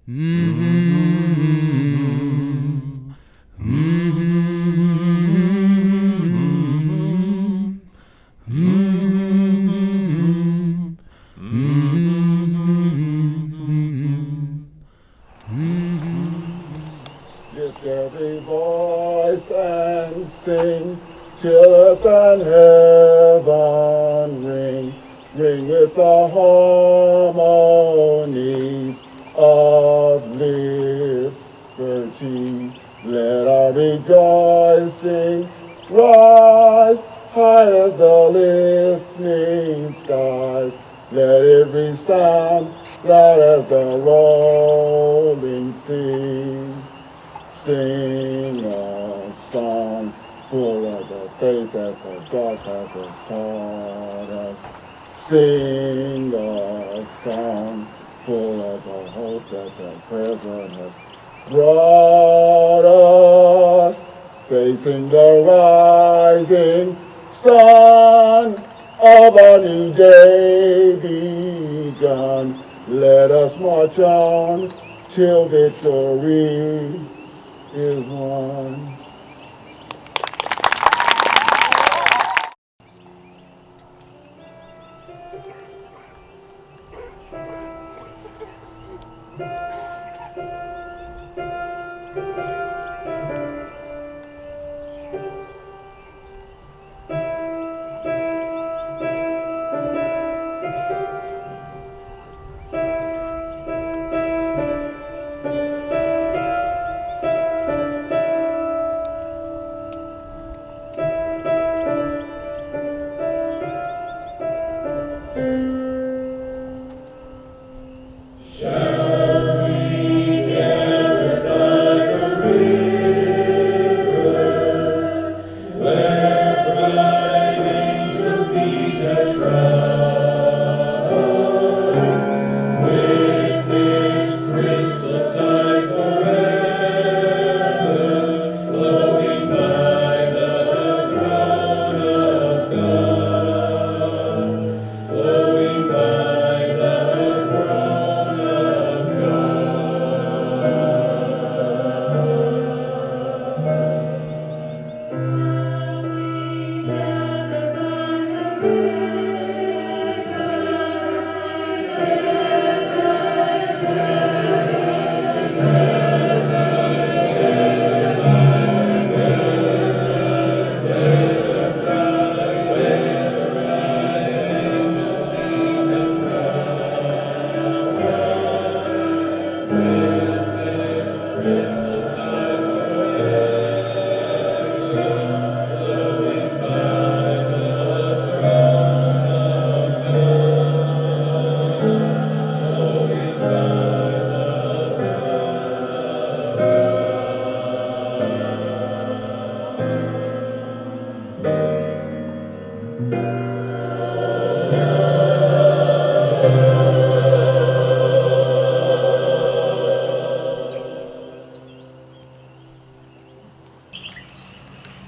Lift every voice and sing, till earth and heaven ring, ring with the harmonies of liberty. Let our rejoicing rise high as the listening skies. Let every sound loud as the rolling sea sing a song full of the faith that the God has taught us. Sing a song full of the hope that the present has brought us. Facing the rising sun of a new day begun. Let us march on till victory is won.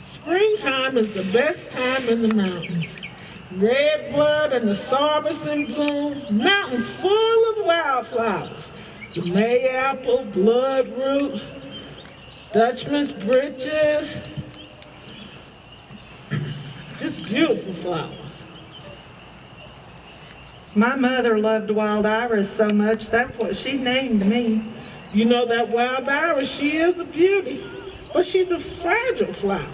Springtime is the best time in the mountains. Red blood and the psalmist in bloom, mountains full of wildflowers. The mayapple, bloodroot, Dutchman's britches, just beautiful flowers. My mother loved wild iris so much, that's what she named me. You know that wild iris, she is a beauty, but she's a fragile flower.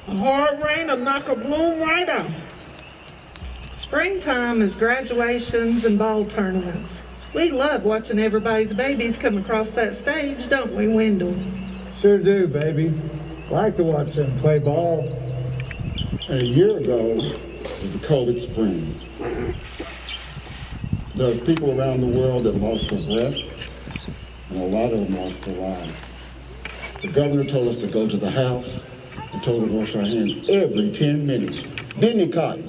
A hard rain will knock her bloom right out. Springtime is graduations and ball tournaments. We love watching everybody's babies come across that stage, don't we, Wendell? Sure do, baby. Like to watch them play ball. A year ago was the COVID spring. There's people around the world that lost their breath, and a lot of them lost their lives. The governor told us to go to the house and told us to wash our hands every 10 minutes. Didn't he, Cotton?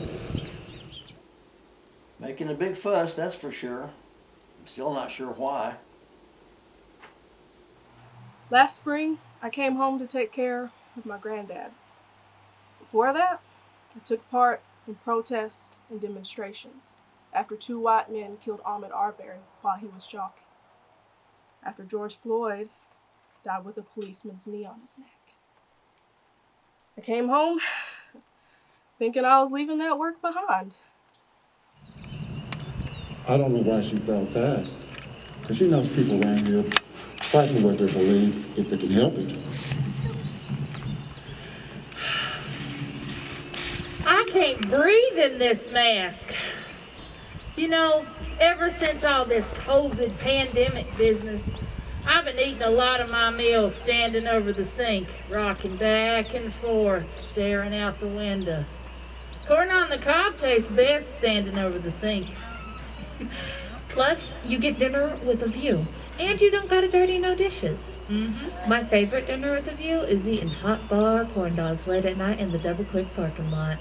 Making a big fuss, that's for sure. I'm still not sure why. Last spring, I came home to take care of my granddad. Before that, I took part in protests and demonstrations after 2 white men killed Ahmed Arbery while he was jogging. after George Floyd died with a policeman's knee on his neck. I came home thinking I was leaving that work behind. I don't know why she thought that, because she knows people around here fight for what they believe if they can help it. I can't breathe in this mask. You know, ever since all this COVID pandemic business, I've been eating a lot of my meals standing over the sink, rocking back and forth, staring out the window. Corn on the cob tastes best standing over the sink. Plus, you get dinner with a view, and you don't gotta dirty no dishes. My favorite dinner with a view is eating hot bar corn dogs late at night in the Double Quick parking lot.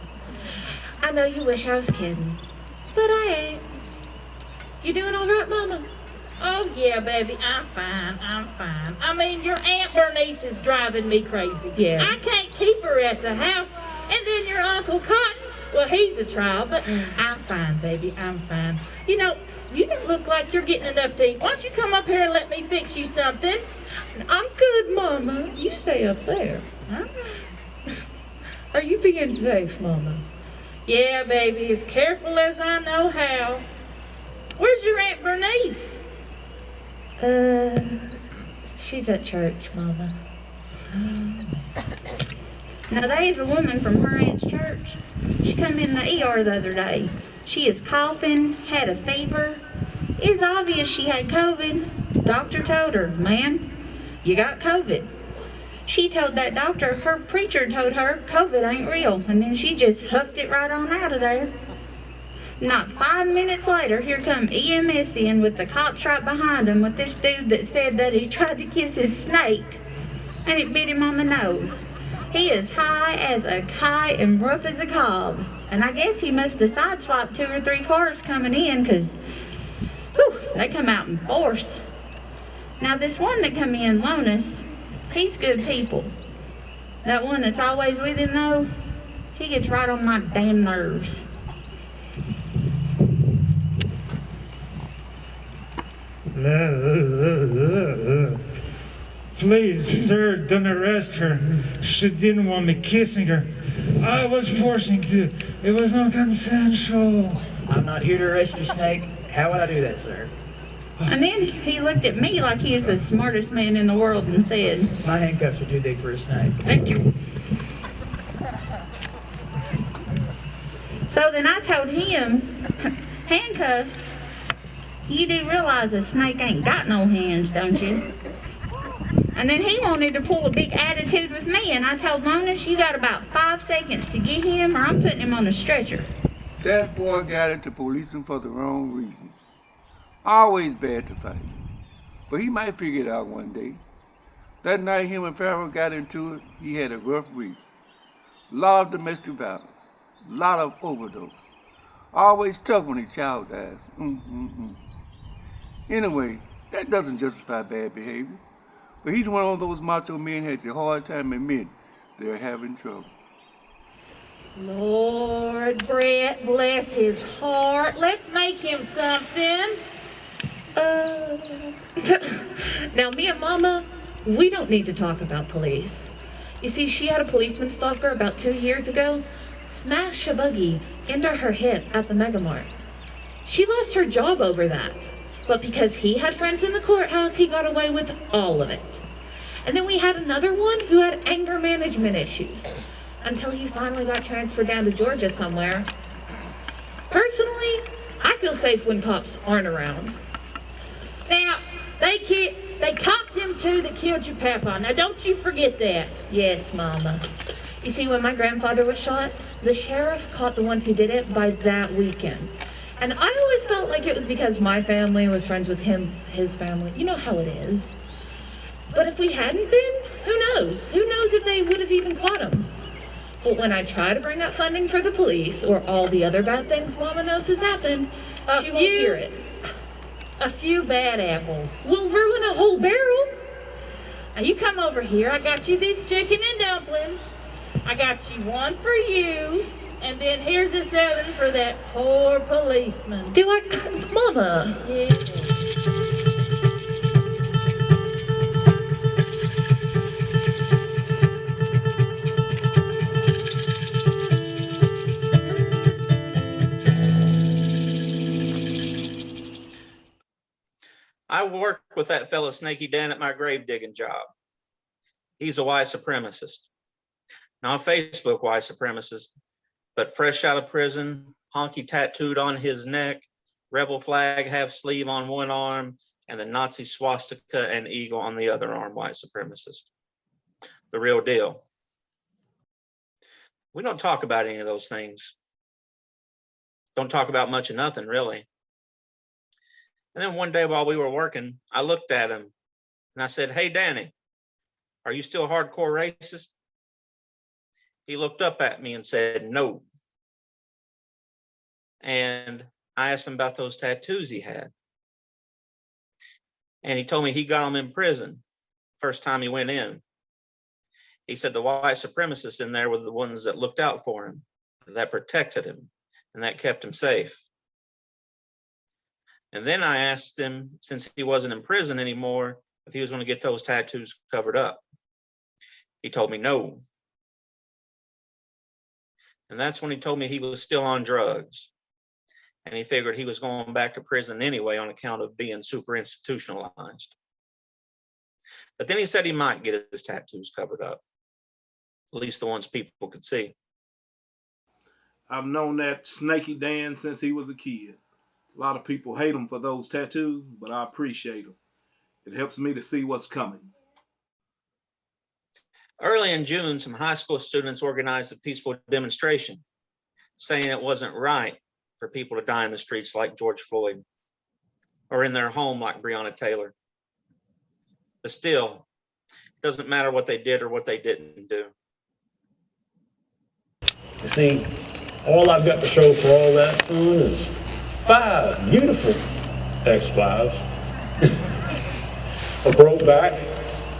I know you wish I was kidding, but I ain't. You doing all right, Mama? Oh yeah, baby, I'm fine. I mean, your Aunt Bernice is driving me crazy. Yeah. I can't keep her at the house. And then your Uncle Cotton, well, he's a child, but I'm fine, baby, I'm fine. You know, you don't look like you're getting enough to eat. Why don't you come up here and let me fix you something? I'm good, Mama. You stay up there. Are you being safe, Mama? Yeah, baby, as careful as I know how. Where's your Aunt Bernice? She's at church, Mama. Now, there's a woman from her aunt's church. She come in the ER the other day. She is coughing, had a fever. It's obvious she had COVID. Doctor told her, ma'am, you got COVID. She told that doctor her preacher told her COVID ain't real, and then she just huffed it right on out of there. Not 5 minutes later, here come EMS in with the cops right behind him with this dude that said that he tried to kiss his snake, and it bit him on the nose. He is high as a kite and rough as a cob, and I guess he must have sideswiped 2 or 3 cars coming in, because they come out in force. Now, this one that come in, Lonus, he's good people. That one that's always with him, though, he gets right on my damn nerves. Please, sir, don't arrest her. She didn't want me kissing her. I was forcing to. It was not consensual. I'm not here to arrest you, Snake. How would I do that, sir? And then he looked at me like he was the smartest man in the world and said, My handcuffs are too big for a snake. Thank you. so then I told him, handcuffs, you do realize a snake ain't got no hands, don't you? And then he wanted to pull a big attitude with me, and I told Lonus, you got about 5 seconds to get him or I'm putting him on a stretcher. That boy got into policing for the wrong reasons. Always bad to fight. But he might figure it out one day. That night him and Farrell got into it, he had a rough week. Lot of domestic violence. Lot of overdose. Always tough when a child dies. Anyway, that doesn't justify bad behavior. But he's one of those macho men who has a hard time admitting they're having trouble. Lord, Brett, bless his heart. Let's make him something. Now, me and Mama, we don't need to talk about police. You see, she had a policeman stalker about 2 years ago smash a buggy into her hip at the Mega Mart. She lost her job over that. But because he had friends in the courthouse, he got away with all of it. And then we had another one who had anger management issues until he finally got transferred down to Georgia somewhere. Personally, I feel safe when cops aren't around. Now, they copped him too that killed your papa. Now, don't you forget that. Yes, Mama. You see, when my grandfather was shot, the sheriff caught the ones who did it by that weekend. And I always felt like it was because my family was friends with his family. You know how it is. But if we hadn't been, who knows? Who knows if they would have even caught him? But when I try to bring up funding for the police or all the other bad things Mama knows has happened, she won't hear it. A few bad apples will ruin a whole barrel. Now you come over here. I got you these chicken and dumplings. I got you one for you. And then here's this other for that poor policeman. Do I? Mama. Yeah. I work with that fella Snaky Dan at my grave digging job. He's a white supremacist. Not a Facebook white supremacist, but fresh out of prison, honky tattooed on his neck, rebel flag half sleeve on one arm, and the Nazi swastika and eagle on the other arm, white supremacist. The real deal. We don't talk about any of those things. Don't talk about much of nothing, really. And then one day while we were working, I looked at him and I said, "Hey, Danny, are you still hardcore racist?" He looked up at me and said, "No." And I asked him about those tattoos he had. And he told me he got them in prison, first time he went in. He said the white supremacists in there were the ones that looked out for him, that protected him, and that kept him safe. And then I asked him, since he wasn't in prison anymore, if he was going to get those tattoos covered up. He told me no. And that's when he told me he was still on drugs. And he figured he was going back to prison anyway on account of being super institutionalized. But then he said he might get his tattoos covered up, at least the ones people could see. I've known that Snaky Dan since he was a kid. A lot of people hate him for those tattoos, but I appreciate them. It helps me to see what's coming. Early in June, some high school students organized a peaceful demonstration saying it wasn't right for people to die in the streets like George Floyd or in their home like Breonna Taylor. But still, it doesn't matter what they did or what they didn't do. You see, all I've got to show for all that fun is 5 beautiful ex-wives, a broke back,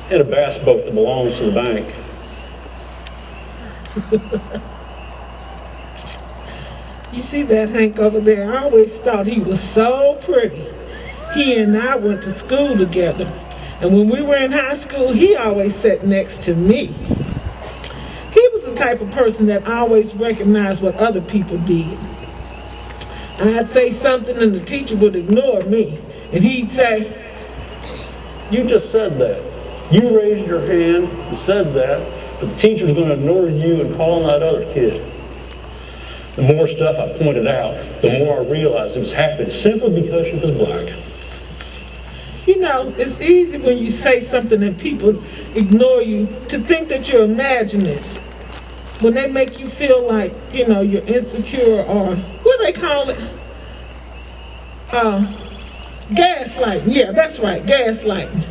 and a bass boat that belongs to the bank. You see that Hank over there? I always thought he was so pretty. He and I went to school together. And when we were in high school, he always sat next to me. He was the type of person that always recognized what other people did. I'd say something and the teacher would ignore me. And he'd say, "You just said that. You raised your hand and said that, but the teacher's going to ignore you and call on that other kid." The more stuff I pointed out, the more I realized it was happening simply because she was black. You know, it's easy when you say something and people ignore you to think that you're imagining it. When they make you feel like, you know, you're insecure or, what do they call it? Gaslighting. Yeah, that's right, gaslighting.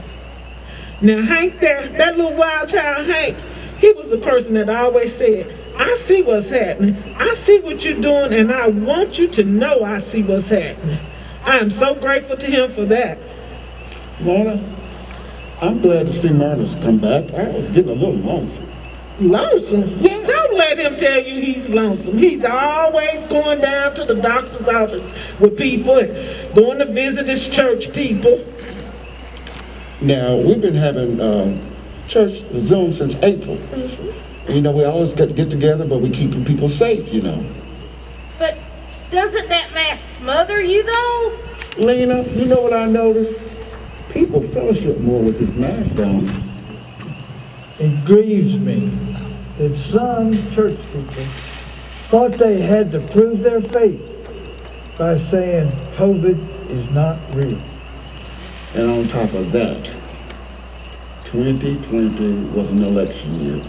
Now Hank there, that little wild child Hank, he was the person that always said, "I see what's happening. I see what you're doing, and I want you to know I see what's happening." I am so grateful to him for that. Lorna, I'm glad to see Martin's come back. I was getting a little lonesome. Lonesome? Yeah. Don't let him tell you he's lonesome. He's always going down to the doctor's office with people and going to visit his church people. Now, we've been having church Zoom since April. And, you know, we always get together, but we keeping people safe, you know. But doesn't that mask smother you, though? Lena, you know what I noticed? People fellowship more with this mask on. It grieves me that some church people thought they had to prove their faith by saying COVID is not real. And on top of that, 2020 was an election year.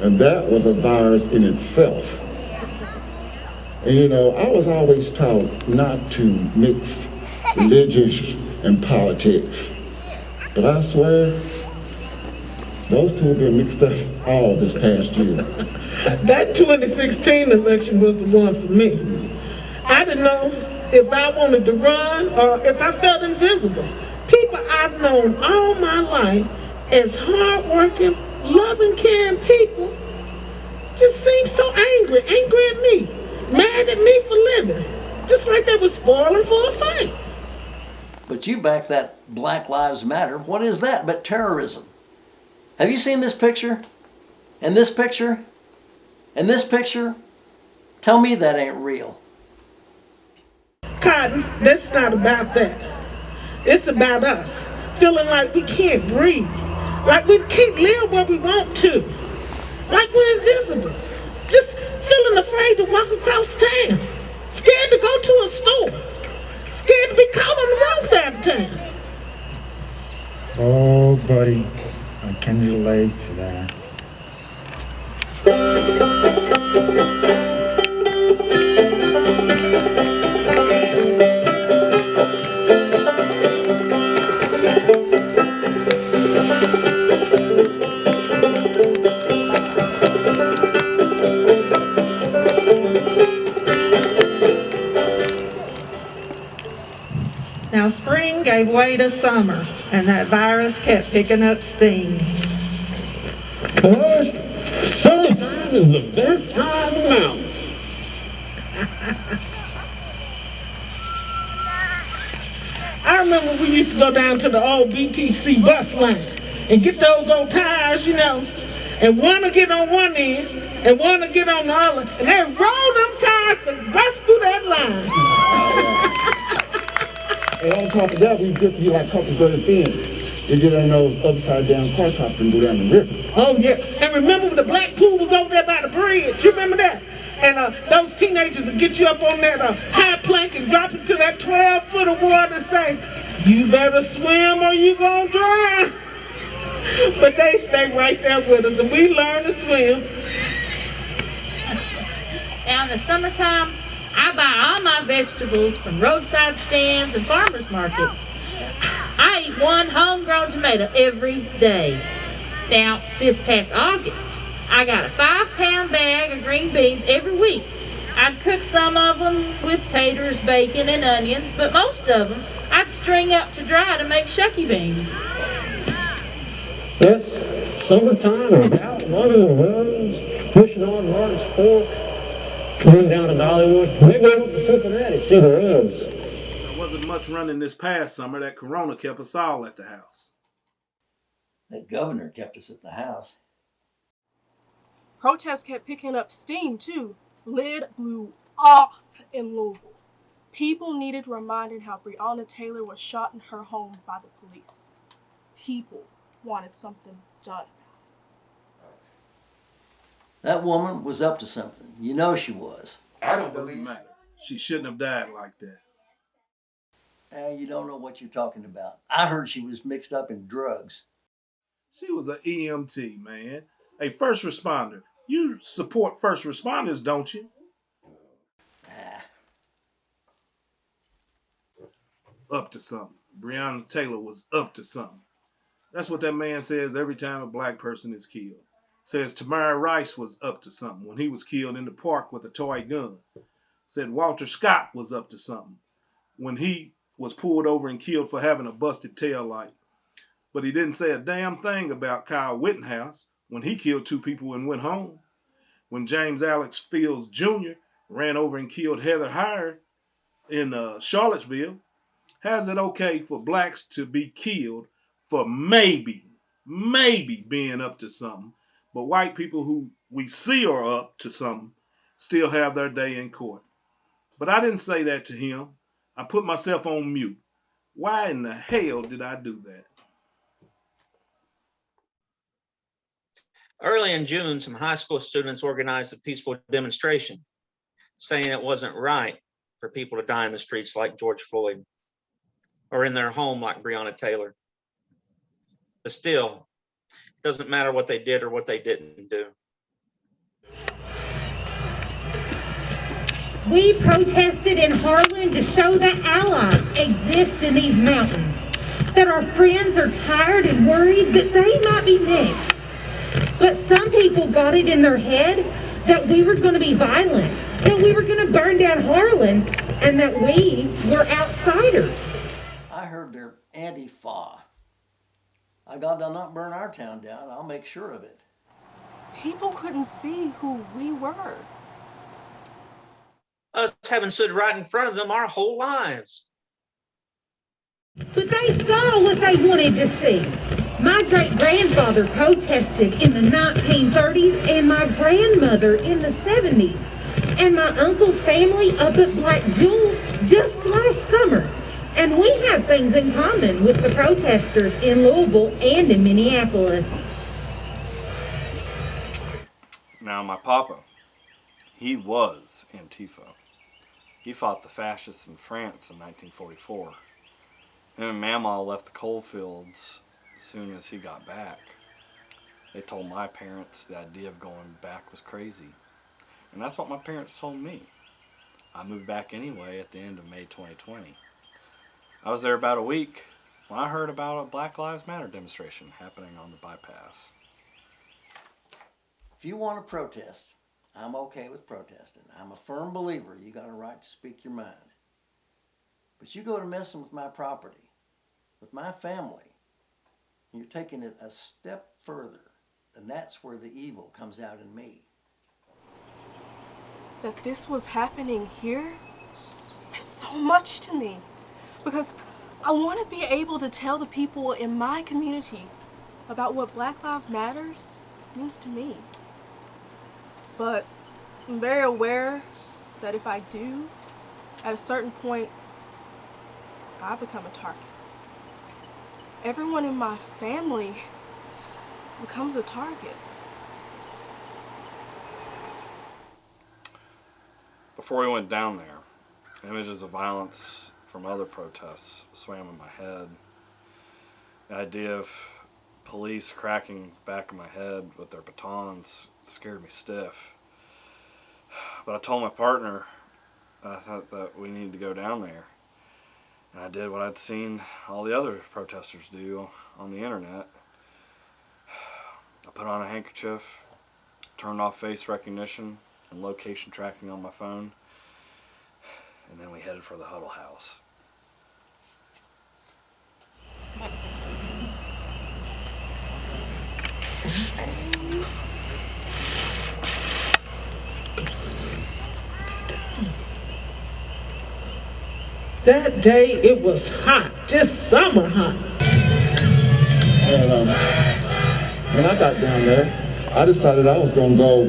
And that was a virus in itself. And you know, I was always taught not to mix religion and politics. But I swear, those two have been mixed up all this past year. That 2016 election was the one for me. I didn't know if I wanted to run or if I felt invisible. People I've known all my life as hardworking, loving, caring people just seem so angry at me, mad at me for living, just like they were spoiling for a fight. But you back that Black Lives Matter. What is that but terrorism? Have you seen this picture? And this picture? And this picture? Tell me that ain't real. Cotton, that's not about that. It's about us, feeling like we can't breathe, like we can't live where we want to, like we're invisible, just feeling afraid to walk across town, scared to go to a store, scared to be caught on the wrong side of town. Oh, buddy, I can relate to that. Now, spring gave way to summer, and that virus kept picking up steam. Boys, summertime is the best time in the mountains. I remember we used to go down to the old BTC bus line and get those old tires, you know, and one to get on one end and one to get on the other, and they roll them tires to bust through that line. And on top of that, we get to be like Huckleberry Finn. They get on those upside down car tops and go down the river. Oh yeah, and remember when the black pool was over there by the bridge? You remember that? And those teenagers would get you up on that high plank and drop into that 12-foot of water and say, "You better swim or you gonna drown." But they stay right there with us, and we learn to swim. Now in the summertime, I buy all my vegetables from roadside stands and farmers markets. I eat one homegrown tomato every day. Now, this past August, I got a 5-pound bag of green beans every week. I'd cook some of them with taters, bacon, and onions, but most of them I'd string up to dry to make shucky beans. Yes, summertime and out running the roads, pushing on Martin's Fork, going down to Dollywood, maybe up to Cincinnati, see the roads. There wasn't much running this past summer. That corona kept us all at the house. That governor kept us at the house. Protests kept picking up steam, too. Lid blew off in Louisville. People needed reminding how Breonna Taylor was shot in her home by the police. People wanted something done. That woman was up to something. You know she was. I don't believe that. She shouldn't have died like that. You don't know what you're talking about. I heard she was mixed up in drugs. She was an EMT, man. A first responder. You support first responders, don't you? Up to something. Breonna Taylor was up to something. That's what that man says every time a black person is killed. Says Tamir Rice was up to something when he was killed in the park with a toy gun. Said Walter Scott was up to something when he was pulled over and killed for having a busted tail light. But he didn't say a damn thing about Kyle Wittenhouse when he killed 2 people and went home. When James Alex Fields Jr. ran over and killed Heather Heyer in Charlottesville. How's it okay for blacks to be killed for maybe being up to something, but white people who we see are up to something still have their day in court? But I didn't say that to him. I put myself on mute. Why in the hell did I do that? Early in June, some high school students organized a peaceful demonstration saying it wasn't right for people to die in the streets like George Floyd or in their home like Breonna Taylor. But still, it doesn't matter what they did or what they didn't do. We protested in Harlan to show that allies exist in these mountains, that our friends are tired and worried that they might be next. But some people got it in their head that we were going to be violent, that we were going to burn down Harlan, and that we were outsiders. I heard they're anti-fa. God, they'll not burn our town down. I'll make sure of it. People couldn't see who we were. Us having stood right in front of them our whole lives. But they saw what they wanted to see. My great-grandfather protested in the 1930s and my grandmother in the 70s. And my uncle's family up at Black Jewel just last summer. And we have things in common with the protesters in Louisville and in Minneapolis. Now, my papa, he was Antifa. He fought the fascists in France in 1944. Him and Mamaw left the coal fields as soon as he got back. They told my parents the idea of going back was crazy. And that's what my parents told me. I moved back anyway at the end of May 2020. I was there about a week when I heard about a Black Lives Matter demonstration happening on the bypass. If you want to protest, I'm okay with protesting. I'm a firm believer you got a right to speak your mind. But you go to messing with my property, with my family, and you're taking it a step further, and that's where the evil comes out in me. That this was happening here meant so much to me, because I want to be able to tell the people in my community about what Black Lives Matters means to me. But I'm very aware that if I do, at a certain point, I become a target. Everyone in my family becomes a target. Before we went down there, images of violence from other protests swam in my head. The idea of police cracking the back of my head with their batons scared me stiff. But I told my partner I thought that we needed to go down there. And I did what I'd seen all the other protesters do on the internet. I put on a handkerchief, turned off face recognition and location tracking on my phone, and then we headed for the huddle house. That day it was hot, just summer hot. And when I got down there, I decided I was going to go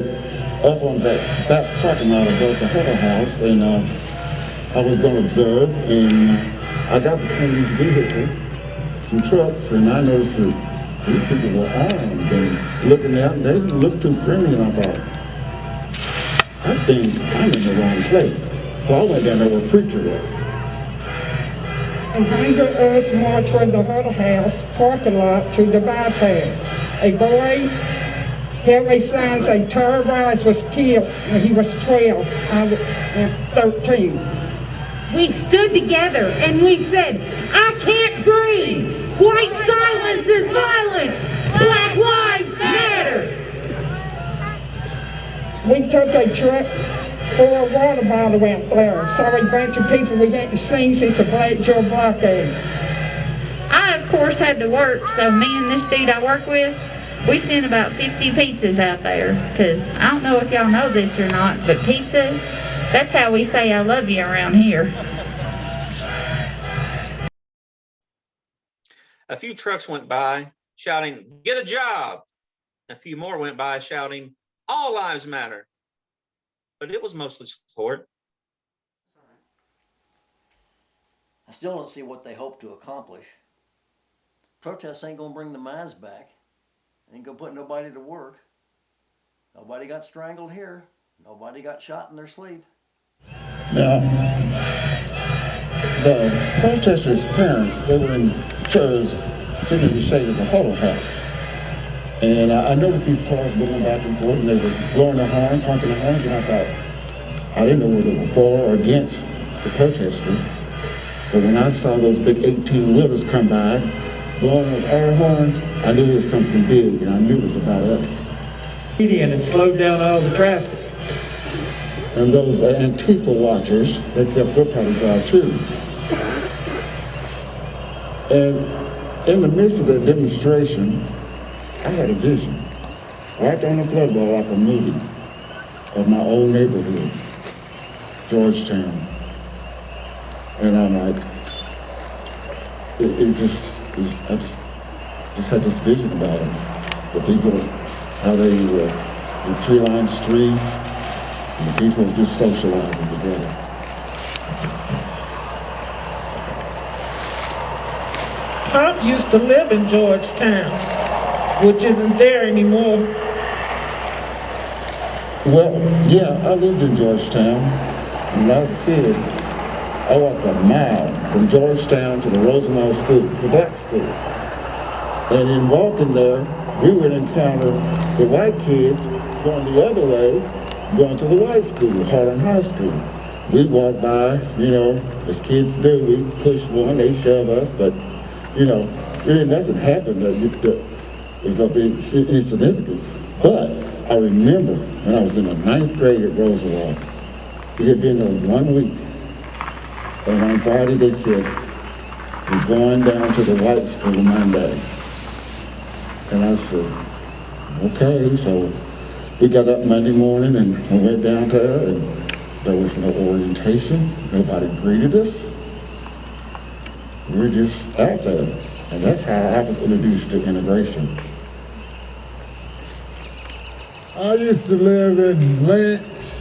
up on that back parking lot above the huddle house, and I was going to observe, and I got between these vehicles, some trucks, and I noticed that these people were armed and looking out, and they didn't look too friendly, and I thought, I think I'm in the wrong place. So I went down there where preacher was. Behind us marched from the huddle house parking lot to the bypass. A boy held a sign saying Terry Rice was killed when he was 12. I was 13. We stood together and we said, I can't breathe. White silence is violence. Black lives matter. We took a truck full of water bottle out there. Saw a bunch of people we hadn't seen since the Blackjaw blockade. I, of course, had to work, so me and this dude I work with, we sent about 50 pizzas out there. Because I don't know if y'all know this or not, but pizza, that's how we say I love you around here. A few trucks went by shouting, "Get a job!" A few more went by shouting, "All lives matter!" But it was mostly support. I still don't see what they hope to accomplish. Protests ain't gonna bring the mines back. Ain't gonna put nobody to work. Nobody got strangled here. Nobody got shot in their sleep. Now, the protesters' parents, they were in chairs sitting in the shade of the huddle house. And I noticed these cars going back and forth, and they were blowing their horns, honking their horns, and I thought, I didn't know whether they were for or against the protesters. But when I saw those big 18-wheelers come by, blowing those air horns, I knew it was something big, and I knew it was about us. And it slowed down all the traffic. And those Antifa watchers, they kept their powder dry too. And in the midst of the demonstration, I had a vision, right on the floodwall like a movie, of my old neighborhood, Georgetown. And I'm like, I just had this vision about them. The people, how they were in tree-lined streets, and the people just socializing together. Pop used to live in Georgetown, which isn't there anymore. Well, yeah, I lived in Georgetown. When I was a kid, I walked a mile from Georgetown to the Rosenwald School, the black school. And in walking there, we would encounter the white kids going the other way, going to the white school, Harlan High School. We walked by, you know, as kids do, we push one, they shove us, but, you know, really nothing happened that was of any significance. But I remember when I was in the 9th grade at Roosevelt, we had been there 1 week, and on Friday they said, we're going down to the white school Monday. And I said, okay, so we got up Monday morning and we went down there, and there was no orientation, nobody greeted us. We were just out there, and that's how I was introduced to integration. I used to live in Lynch.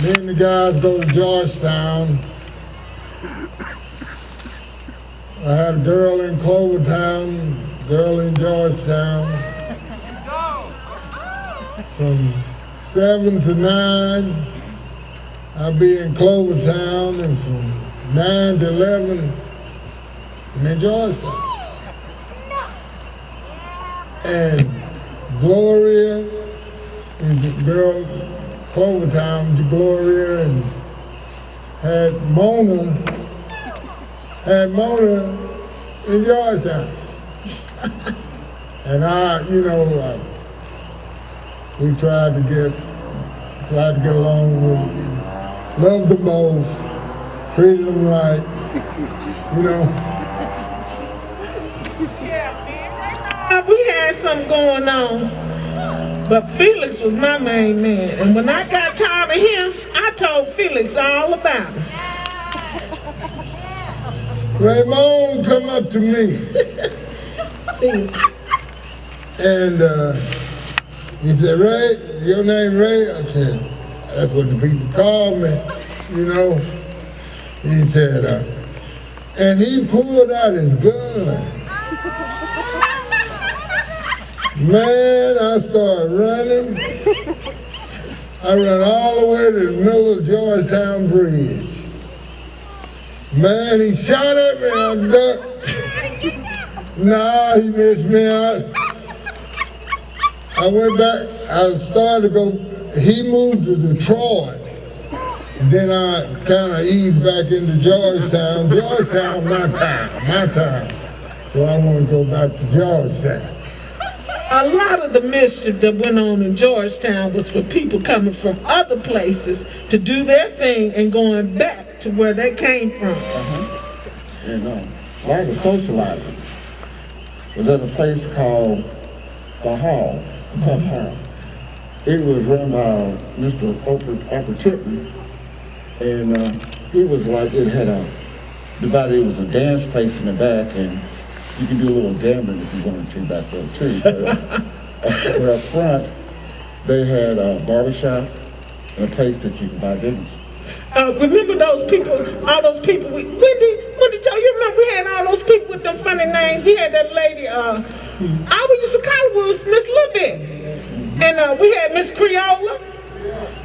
Me and the guys go to Georgetown. I had a girl in Clovertown, girl in Georgetown. From 7 to 9, I'd be in Clovertown, and from 9 to 11, I'm in Georgetown. And Gloria is the girl, Clovertown, Gloria, and had Mona in Georgetown. And we tried to get along with them. Loved them both, treated them right, you know. We had something going on, but Felix was my main man. And when I got tired of him, I told Felix all about him. Raymond come up to me, and he said, Ray, your name Ray? I said, that's what the people call me, you know. He said, and he pulled out his gun. Man, I started running. I ran all the way to the middle of Georgetown Bridge. Man, he shot at me, I ducked. Nah, he missed me out. I went back, I started to go, he moved to Detroit. Then I kind of eased back into Georgetown. Georgetown, my time. So I want to go back to Georgetown. A lot of the mischief that went on in Georgetown was for people coming from other places to do their thing and going back to where they came from. And a lot of the socializing was at a place called the Hall, Club Hall. It was run by Mr. Alfred Chipman, and he was like, it had a divided, it was a dance place in the back, and you can do a little gambling if you wanted to back there too. But up front, they had a barbershop and a place that you could buy dinners. Remember those people, all those people, Wendy, tell you remember we had all those people with them funny names. We had that lady, I used to call her was Miss Little Bit. And we had Miss Creola.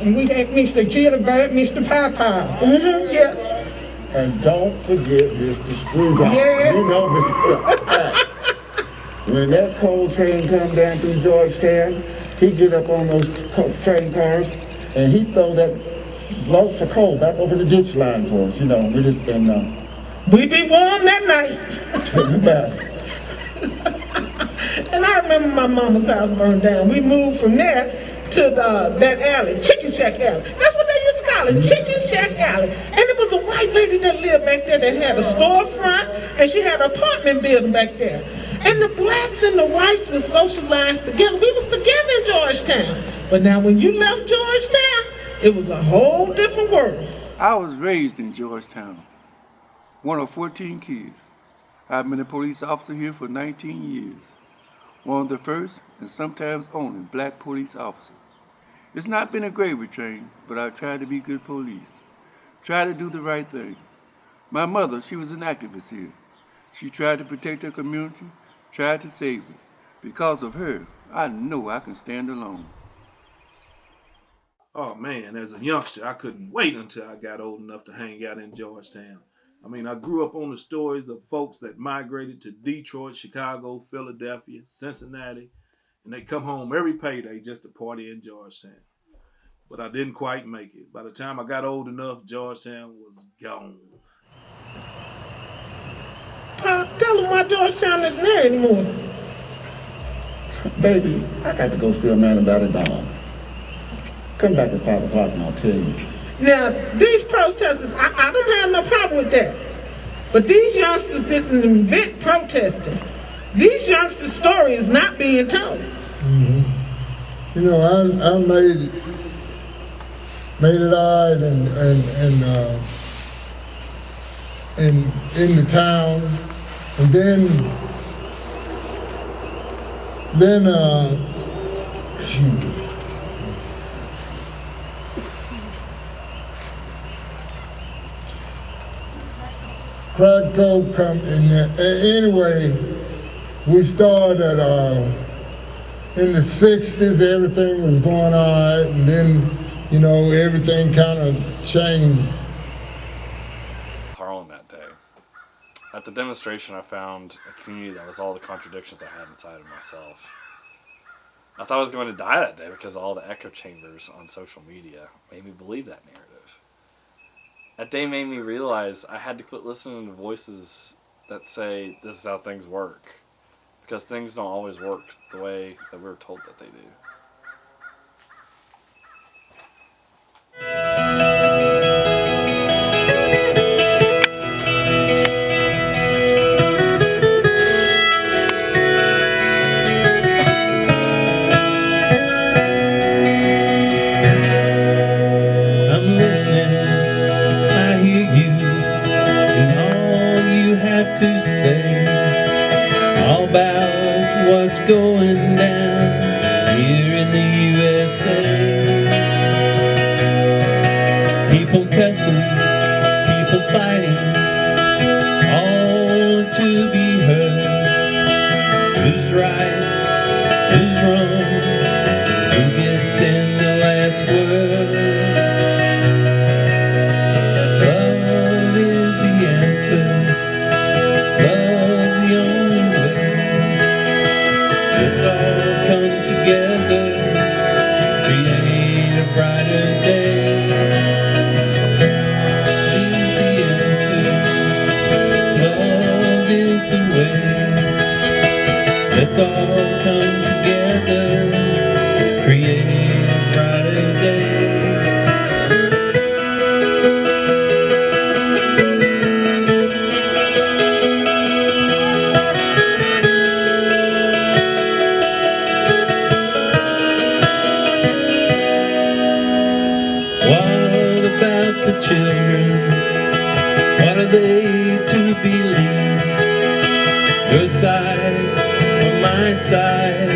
And we had Mr. Gilbert, Mr. Papa. Yeah. And don't forget Mr. Screwdriver. Yes. You know Mr. When that coal train come down through Georgetown, he'd get up on those train cars and he'd throw that loads of coal back over the ditch line for us, you know. We'd be warm that night. Take it back. And I remember my mama's house burned down. We moved from there to that alley, Chicken Shack Alley. That's what they used to call it, Chicken Shack Alley. And it was a white lady that lived back there that had a storefront, and she had an apartment building back there. And the blacks and the whites were socialized together. We was together in Georgetown. But now when you left Georgetown, it was a whole different world. I was raised in Georgetown, one of 14 kids. I've been a police officer here for 19 years. One of the first and sometimes only black police officers. It's not been a gravy train, but I've tried to be good police. Try to do the right thing. My mother, she was an activist here. She tried to protect her community, tried to save it. Because of her, I know I can stand alone. Oh man, as a youngster, I couldn't wait until I got old enough to hang out in Georgetown. I mean, I grew up on the stories of folks that migrated to Detroit, Chicago, Philadelphia, Cincinnati, and they come home every payday just to party in Georgetown. But I didn't quite make it. By the time I got old enough, Georgetown was gone. Pop, tell them why Georgetown isn't there anymore. Baby, I got to go see a man about a dog. Come back at 5 o'clock and I'll tell you. Now, these protesters, I don't have no problem with that. But these youngsters didn't invent protesting. These youngsters' story is not being told. Mm-hmm. You know, I made it all right in the town, and then crack coke come in there. Anyway, we started in the 60s, everything was going all right, and then, you know, everything kind of changed. Harlan that day. At the demonstration, I found a community that was all the contradictions I had inside of myself. I thought I was going to die that day because all the echo chambers on social media made me believe that narrative. That day made me realize I had to quit listening to voices that say this is how things work, because things don't always work the way that we're told that they do. I'm listening, I hear you, and all you have to say, all about what's going down here in the USA. People cussing, people fighting, all to be heard. Who's right, who's wrong, who gets in the last word? Love is the answer, love's the only way. Let's all come together, create a brighter day. Is the answer, love is the way. Let's all come together, create a brighter day. What about the children? What are they to believe? Your side or my side?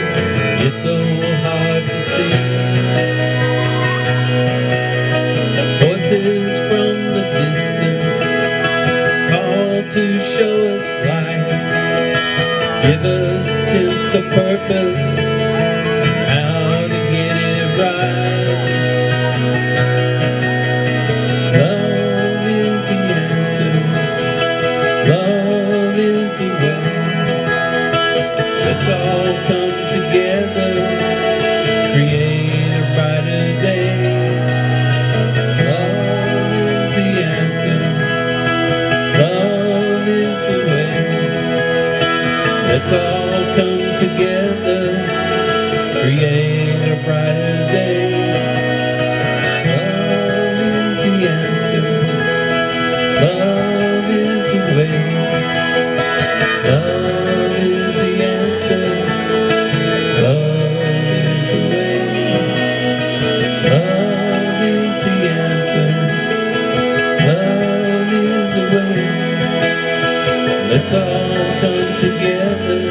It's so hard to see. Voices from the distance call to show us light. Give us hints of purpose, how to get it right. Love is the answer, love is the way. Let's all come together, create a brighter day. Love is the answer, love is the way. Let's all come together, create a brighter day. Love is the answer, love is the way. Love is the answer, love is the way. Love is the answer, love is the way. Let's all come together,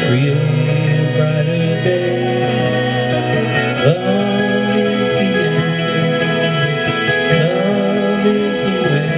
create a brighter day. Love is the answer, love is the way.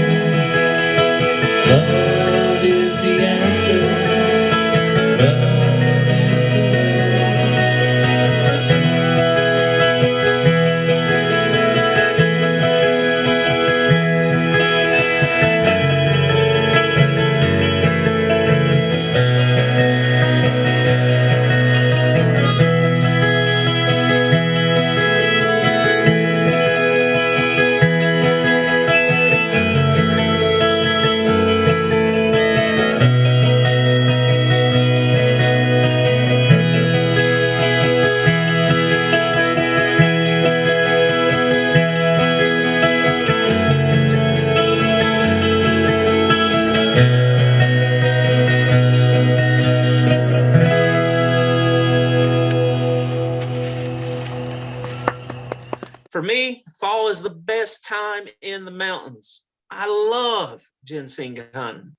time in the mountains. I love ginseng hunting.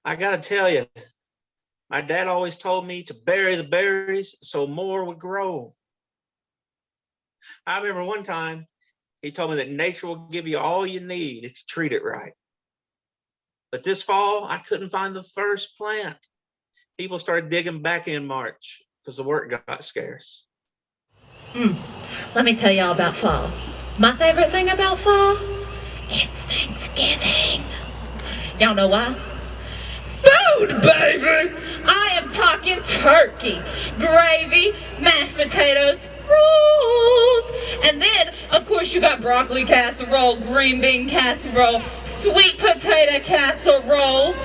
I gotta tell you, my dad always told me to bury the berries so more would grow. I remember one time he told me that nature will give you all you need if you treat it right. But this fall, I couldn't find the first plant. People started digging back in March because the work got scarce. Let me tell y'all about fall. My favorite thing about fall? It's Thanksgiving. Y'all know why? Food, baby! I am talking turkey, gravy, mashed potatoes, rolls. And then, of course, you got broccoli casserole, green bean casserole, sweet potato casserole.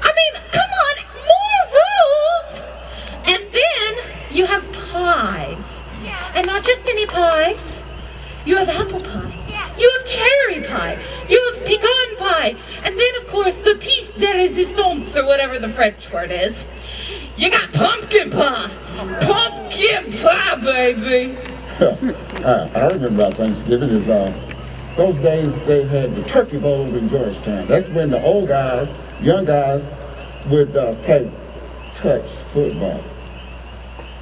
I mean, come on, more rolls! And then you have pies. And not just any pies. You have apple pie. You have cherry pie. You have pecan pie. And then, of course, the piece de resistance, or whatever the French word is. You got pumpkin pie. Pumpkin pie, baby. I remember about Thanksgiving is those days they had the turkey bowl in Georgetown. That's when the old guys, young guys, would play touch football.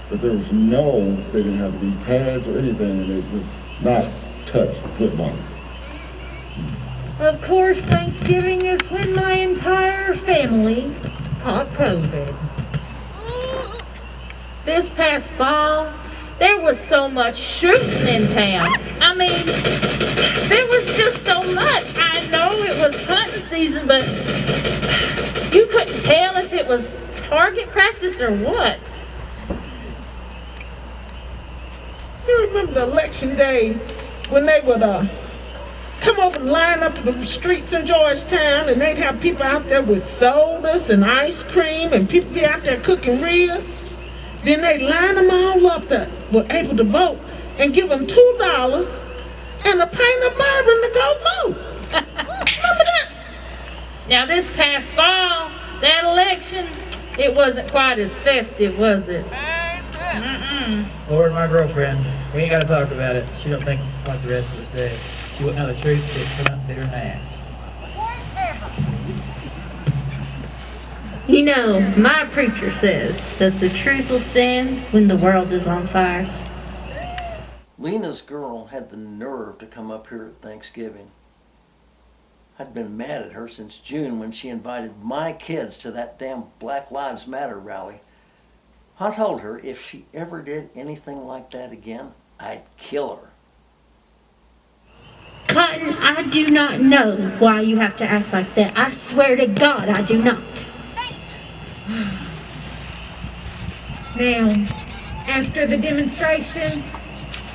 But there was they didn't have any pads or anything, and it was not touch football. Of course, Thanksgiving is when my entire family caught COVID. This past fall, there was so much shooting in town. I mean, there was just so much. I know it was hunting season, but you couldn't tell if it was target practice or what. You remember the election days when they would come over and line up to the streets in Georgetown, and they'd have people out there with sodas and ice cream, and people be out there cooking ribs. Then they'd line them all up that were able to vote and give them $2 and a pint of bourbon to go vote. Remember that? Now this past fall, that election, it wasn't quite as festive, was it? Lord, my girlfriend, we ain't got to talk about it. She don't think like the rest of us do. She wouldn't know the truth, she'd come up bit her ass. You know, my preacher says that the truth will stand when the world is on fire. Lena's girl had the nerve to come up here at Thanksgiving. I'd been mad at her since June when she invited my kids to that damn Black Lives Matter rally. I told her if she ever did anything like that again, I'd kill her. Cotton, I do not know why you have to act like that. I swear to God, I do not. Now, after the demonstration,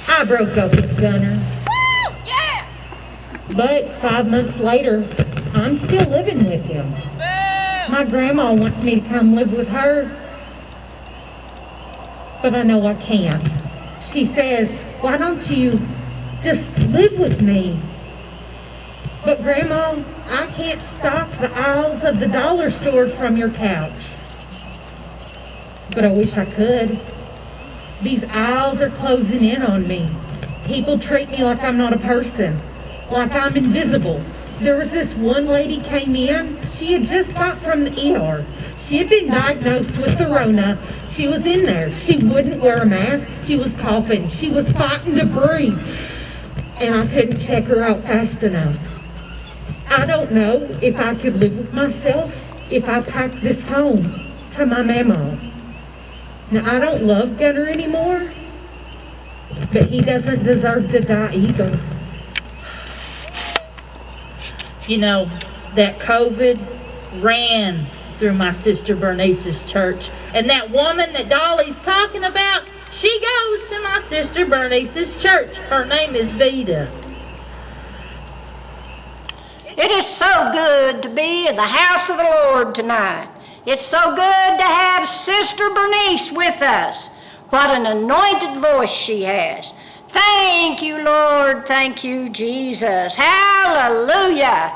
I broke up with Gunner. Yeah! But 5 months later, I'm still living with him. My grandma wants me to come live with her, but I know I can't. She says, why don't you just live with me? But Grandma, I can't stock the aisles of the dollar store from your couch. But I wish I could. These aisles are closing in on me. People treat me like I'm not a person, like I'm invisible. There was this one lady came in. She had just got from the ER. She had been diagnosed with the Rona. She was in there. She wouldn't wear a mask. She was coughing. She was fighting to breathe. And I couldn't check her out fast enough. I don't know if I could live with myself if I packed this home to my mama. Now, I don't love Gunner anymore, but he doesn't deserve to die either. You know, that COVID ran through my sister Bernice's church. And that woman that Dolly's talking about, she goes to my sister Bernice's church. Her name is Vita. It is so good to be in the house of the Lord tonight. It's so good to have Sister Bernice with us. What an anointed voice she has. Thank you, Lord. Thank you, Jesus. Hallelujah.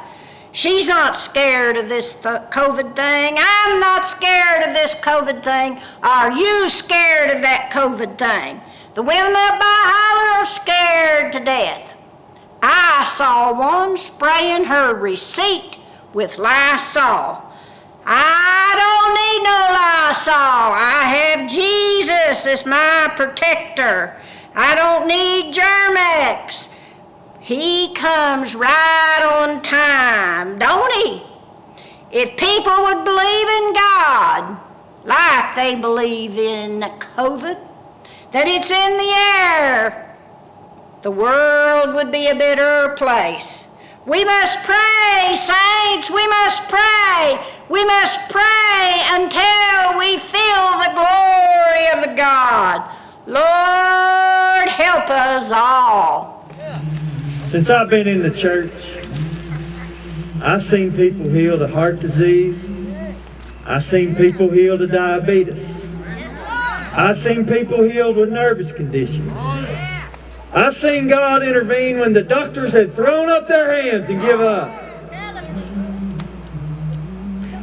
She's not scared of this COVID thing. I'm not scared of this COVID thing. Are you scared of that COVID thing? The women up by Holler are scared to death. I saw one spraying her receipt with Lysol. I don't need no Lysol. I have Jesus as my protector. I don't need Germ-X. He comes right on time, don't he? If people would believe in God like they believe in COVID, that it's in the air, the world would be a better place. We must pray, saints, we must pray. We must pray until we feel the glory of the God. Lord, help us all. Since I've been in the church, I've seen people healed of heart disease. I've seen people healed of diabetes. I've seen people healed with nervous conditions. I've seen God intervene when the doctors had thrown up their hands and give up.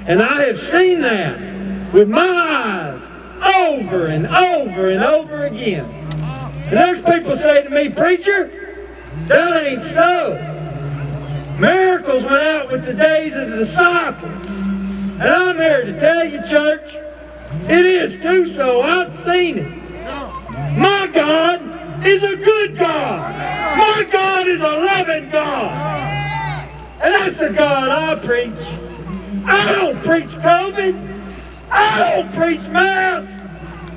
And I have seen that with my eyes over and over and over again. And there's people say to me, "Preacher, that ain't so. Miracles went out with the days of the disciples." And I'm here to tell you, church, it is too so. I've seen it. My God is a good God. My God is a loving God. And that's the God I preach. I don't preach COVID. I don't preach mass.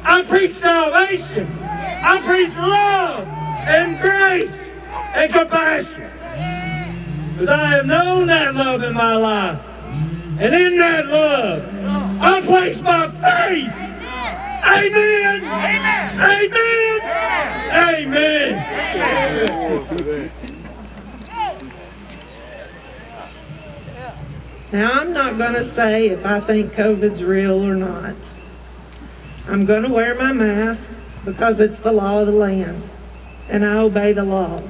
I preach salvation. I preach love and grace and compassion. Because I have known that love in my life. And in that love, I place my faith. Amen. Amen. Amen. Amen. Now, I'm not going to say if I think COVID's real or not. I'm going to wear my mask because it's the law of the land, and I obey the law.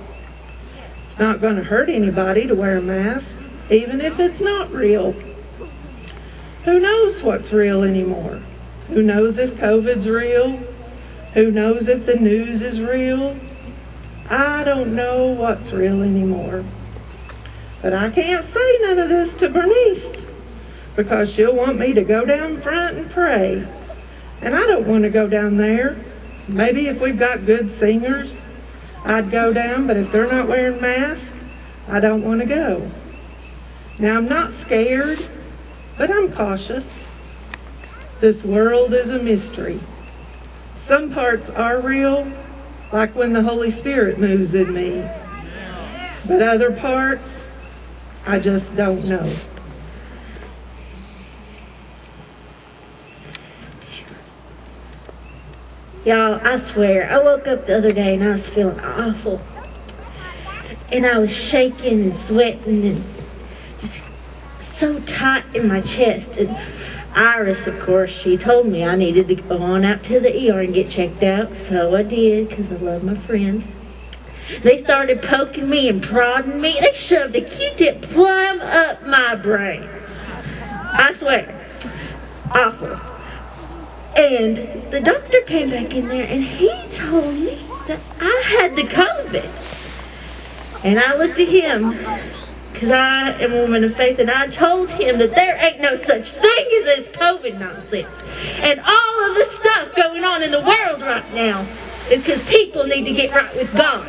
It's not going to hurt anybody to wear a mask, even if it's not real. Who knows what's real anymore? Who knows if COVID's real? Who knows if the news is real? I don't know what's real anymore. But I can't say none of this to Bernice because she'll want me to go down front and pray. And I don't want to go down there. Maybe if we've got good singers, I'd go down, but if they're not wearing masks, I don't want to go. Now, I'm not scared, but I'm cautious. This world is a mystery. Some parts are real, like when the Holy Spirit moves in me. But other parts, I just don't know. Y'all, I swear, I woke up the other day and I was feeling awful. And I was shaking and sweating and just so tight in my chest. And Iris, of course, she told me I needed to go on out to the ER and get checked out. So I did, because I love my friend. They started poking me and prodding me. They shoved a Q-tip plumb up my brain. I swear. Awful. And the doctor came back in there and he told me that I had the COVID. And I looked at him, because I am a woman of faith, and I told him that there ain't no such thing as this COVID nonsense. And all of the stuff going on in the world right now is because people need to get right with God.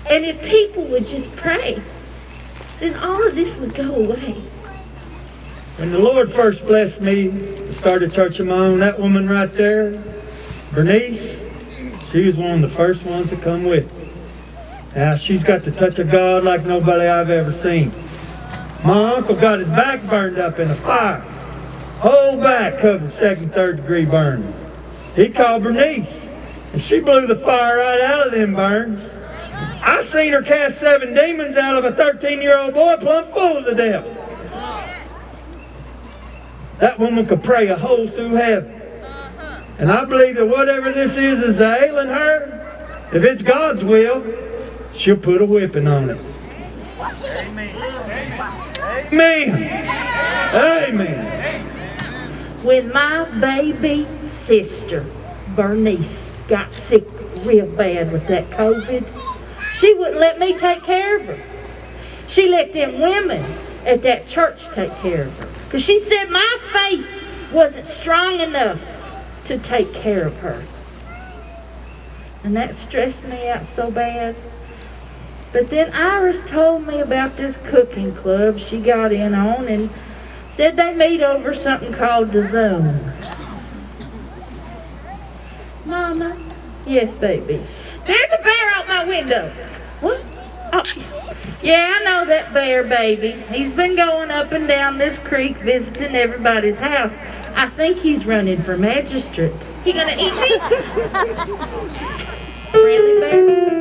And if people would just pray, then all of this would go away. When the Lord first blessed me to start a church of my own, that woman right there, Bernice, she was one of the first ones to come with me. Now, she's got the touch of God like nobody I've ever seen. My uncle got his back burned up in a fire. Whole back covered 2nd, 3rd degree burns. He called Bernice, and she blew the fire right out of them burns. I seen her cast 7 demons out of a 13-year-old boy plumb full of the devil. That woman could pray a hole through heaven. And I believe that whatever this is ailing her, if it's God's will, she'll put a whipping on it. Amen. Amen. Amen. When my baby sister, Bernice, got sick real bad with that COVID. She wouldn't let me take care of her. She let them women at that church take care of her. Because she said my faith wasn't strong enough to take care of her. And that stressed me out so bad. But then Iris told me about this cooking club she got in on and said they meet over something called the Zoom. Mama? Yes, baby. There's a bear out my window. What? Oh, yeah, I know that bear, baby. He's been going up and down this creek visiting everybody's house. I think he's running for magistrate. He gonna eat me? Friendly bear?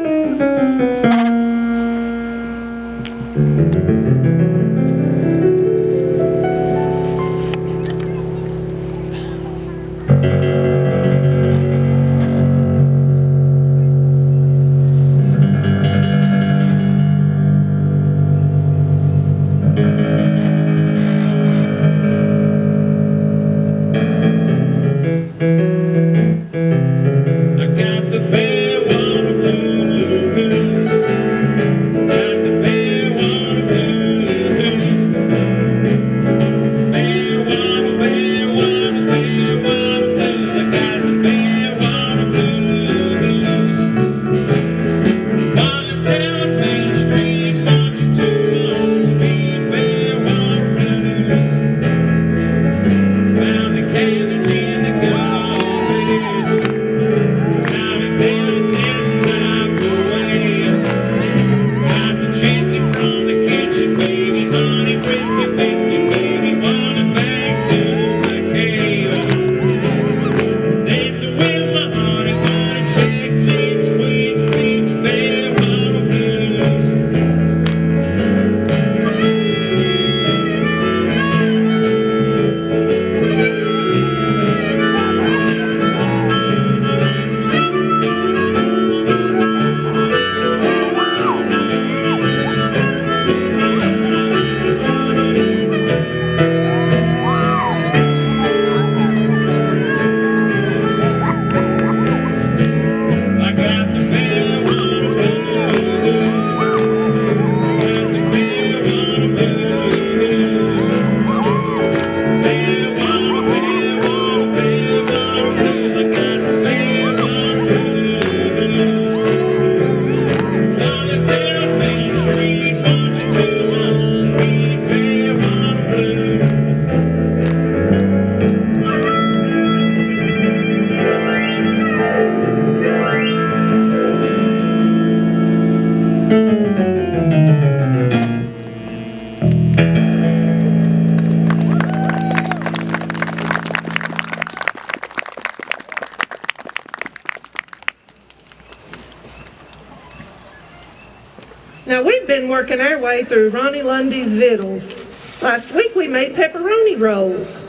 Now, we've been working our way through Ronnie Lundy's victuals. Last week we made pepperoni rolls.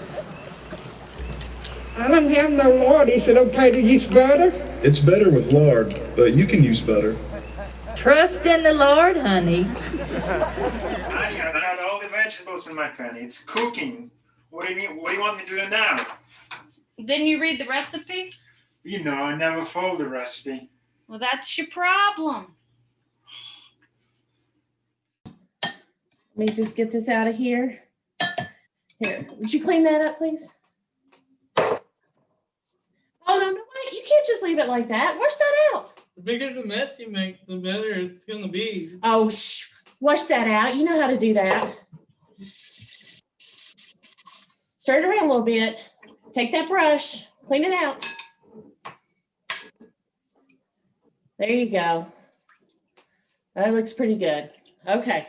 I don't have no lard. Is it okay to use butter? It's better with lard, but you can use butter. Trust in the Lord, honey. Honey, I got all the vegetables in my pan. It's cooking. What do you mean? What do you want me to do now? Didn't you read the recipe? You know, I never follow the recipe. Well, that's your problem. Let me just get this out of here. Here, would you clean that up, please? Oh, no, wait. You can't just leave it like that. Wash that out. The bigger the mess you make, the better it's going to be. Oh, wash that out. You know how to do that. Stir it around a little bit. Take that brush. Clean it out. There you go. That looks pretty good. Okay.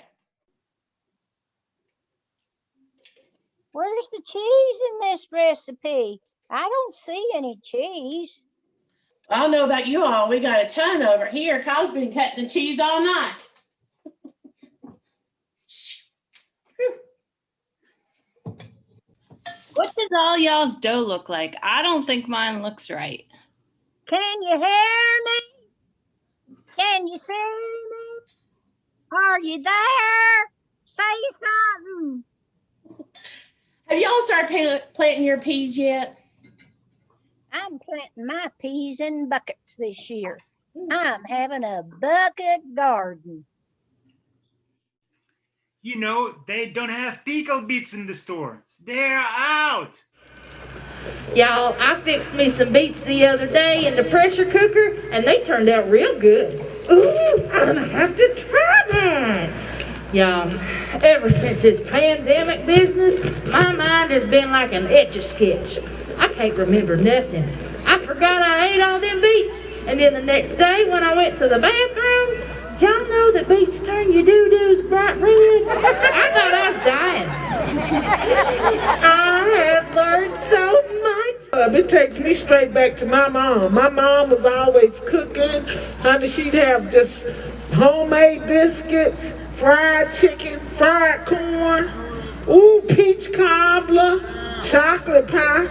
Where's the cheese in this recipe? I don't see any cheese. I don't know about you all. We got a ton over here. Kyle's been cutting the cheese all night. What does all y'all's dough look like? I don't think mine looks right. Can you hear me? Can you see me? Are you there? Say something. Have y'all started planting your peas yet? I'm planting my peas in buckets this year. I'm having a bucket garden. You know, they don't have pickle beets in the store. They're out. Y'all, I fixed me some beets the other day in the pressure cooker, and they turned out real good. Ooh, I'm gonna have to try that. Y'all, ever since this pandemic business, my mind has been like an Etch-a-Sketch. I can't remember nothing. I forgot I ate all them beets, and then the next day when I went to the bathroom, did y'all know that beets turn your doo-doos bright red? I thought I was dying. I have learned so much. It takes me straight back to my mom. My mom was always cooking. Honey, she'd have just homemade biscuits, fried chicken, fried corn, ooh, peach cobbler, chocolate pie.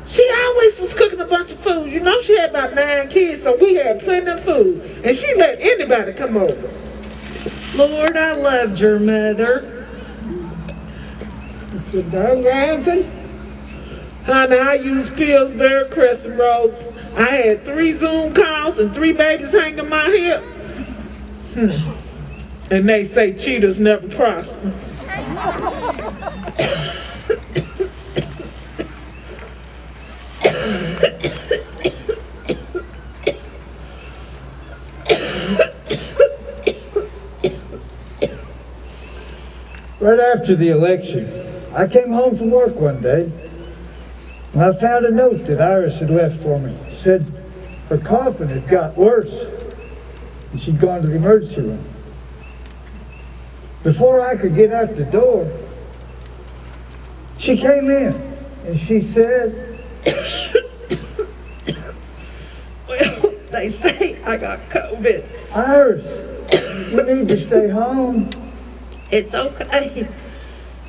She always was cooking a bunch of food. You know, she had about 9 kids, so we had plenty of food. And she let anybody come over. Lord, I loved your mother. Good dog rising. Honey, I used Pillsbury Crescent Rolls. I had 3 Zoom calls and 3 babies hanging my hip. And they say cheaters never prosper. Right after the election, I came home from work one day and I found a note that Iris had left for me. It said her coughing had got worse and she'd gone to the emergency room. Before I could get out the door, she came in and she said, Well, they say I got COVID. Iris, you need to stay home. It's okay.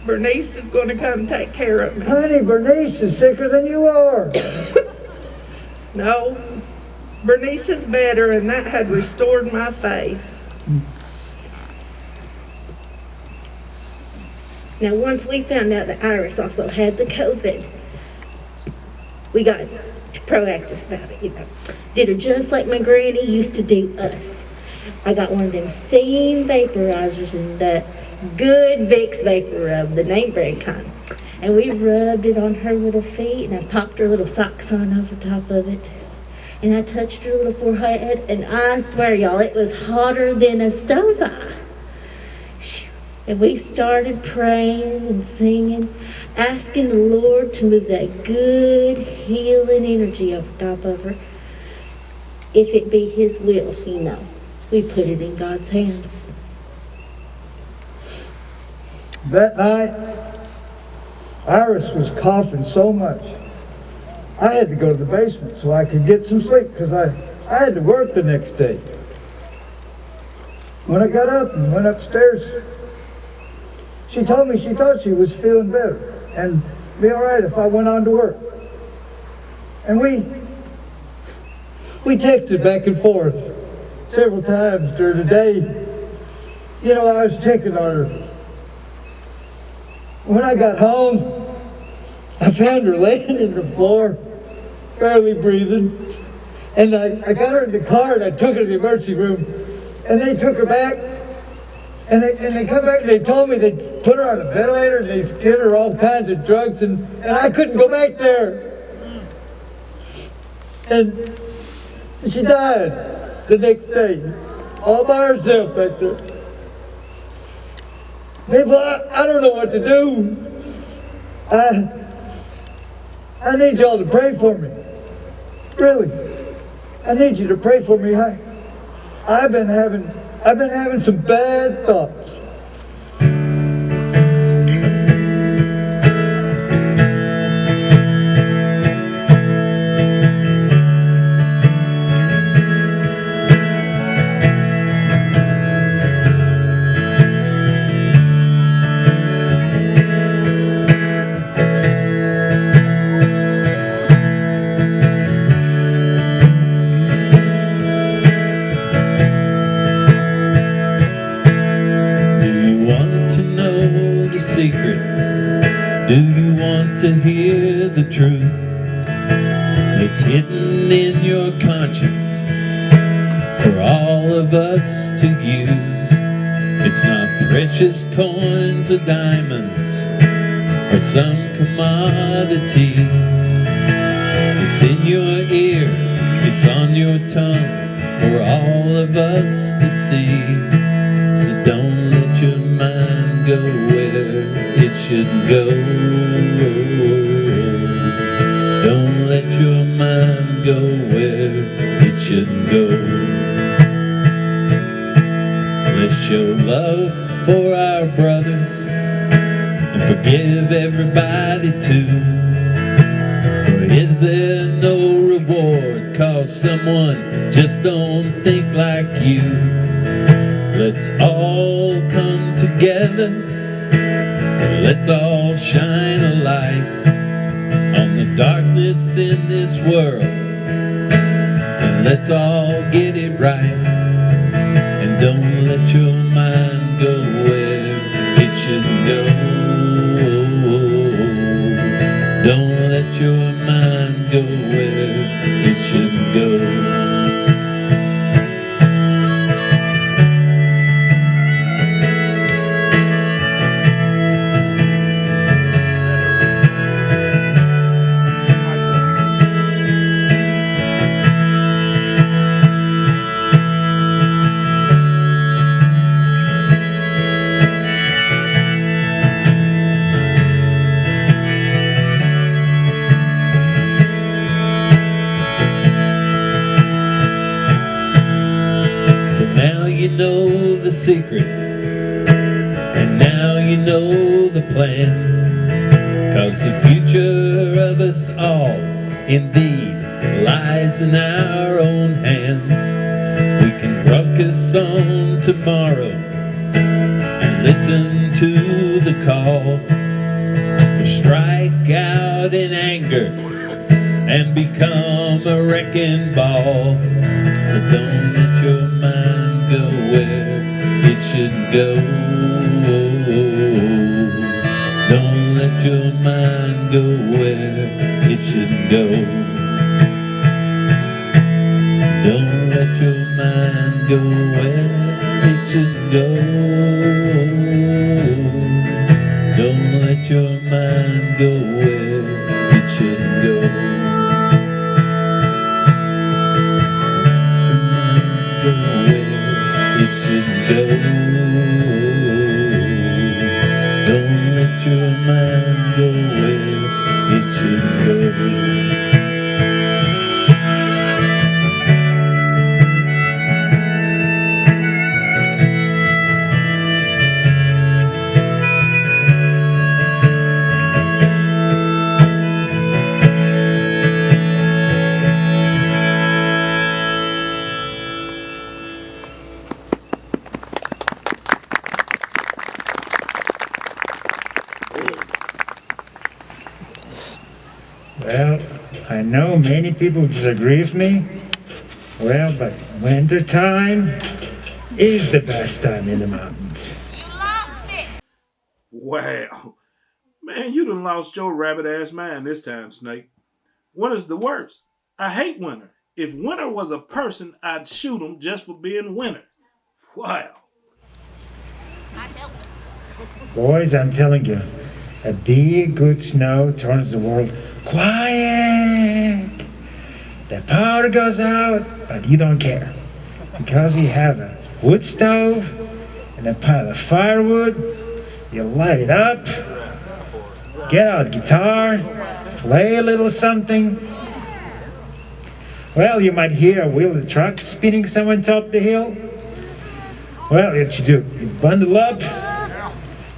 Bernice is going to come take care of me. Honey, Bernice is sicker than you are. No, Bernice is better, and that had restored my faith. Now, once we found out that Iris also had the COVID, we got proactive about it, you know. Did her just like my granny used to do us. I got one of them steam vaporizers and the good Vicks Vapor Rub, the name brand kind. And we rubbed it on her little feet, and I popped her little socks on over top of it. And I touched her little forehead, and I swear, y'all, it was hotter than a stove eye. And we started praying and singing, asking the Lord to move that good healing energy over top of her. If it be His will, you know, we put it in God's hands. That night, Iris was coughing so much, I had to go to the basement so I could get some sleep because I had to work the next day. When I got up and went upstairs, she told me she thought she was feeling better and be all right if I went on to work. And we texted back and forth several times during the day. You know, I was checking on her. When I got home, I found her laying in the floor, barely breathing. And I got her in the car and I took her to the emergency room. And they took her back. And they come back and they told me they put her on a ventilator and they gave her all kinds of drugs and I couldn't go back there. And she died the next day, all by herself back there. People, I don't know what to do. I need y'all to pray for me. Really. I need you to pray for me. I've been having some bad thoughts. Do you want to hear the truth that's hidden in your conscience for all of us to use. It's not precious coins or diamonds or some commodity. It's in your ear, it's on your tongue for all of us to see. So don't let your mind go where it shouldn't go. Don't let your mind go where it shouldn't go. Let's show love for our brothers and forgive everybody too. For is there no reward, 'cause someone just don't think like you? Let's all come together, let's all shine a light on the darkness in this world, and let's all get it right. And don't let your mind go where it shouldn't go. Don't let your mind go where it shouldn't go. Now you know the secret, and now you know the plan, 'cause the future of us all indeed lies in our own hands. We can focus on tomorrow and listen to the call, or strike out in anger and become a wrecking ball. So don't let your mind go where it shouldn't go. Don't let your mind go where it shouldn't go. Don't let your mind go where it shouldn't go. Don't let your mind go where it shouldn't go. It shouldn't go. Don't let your mind go where it shouldn't go. Well, I know many people disagree with me. Well, but winter time is the best time in the mountains. Wow. Man, you done lost your rabbit-ass mind this time, Snake. Winter's the worst. I hate winter. If winter was a person, I'd shoot him just for being winter. Wow. Boys, I'm telling you, a big good snow turns the world quiet. The power goes out, but you don't care. Because you have a wood stove and a pile of firewood, you light it up, get out guitar, play a little something. Well, you might hear a wheeled truck spinning somewhere on top of the hill. Well, what you do, you bundle up,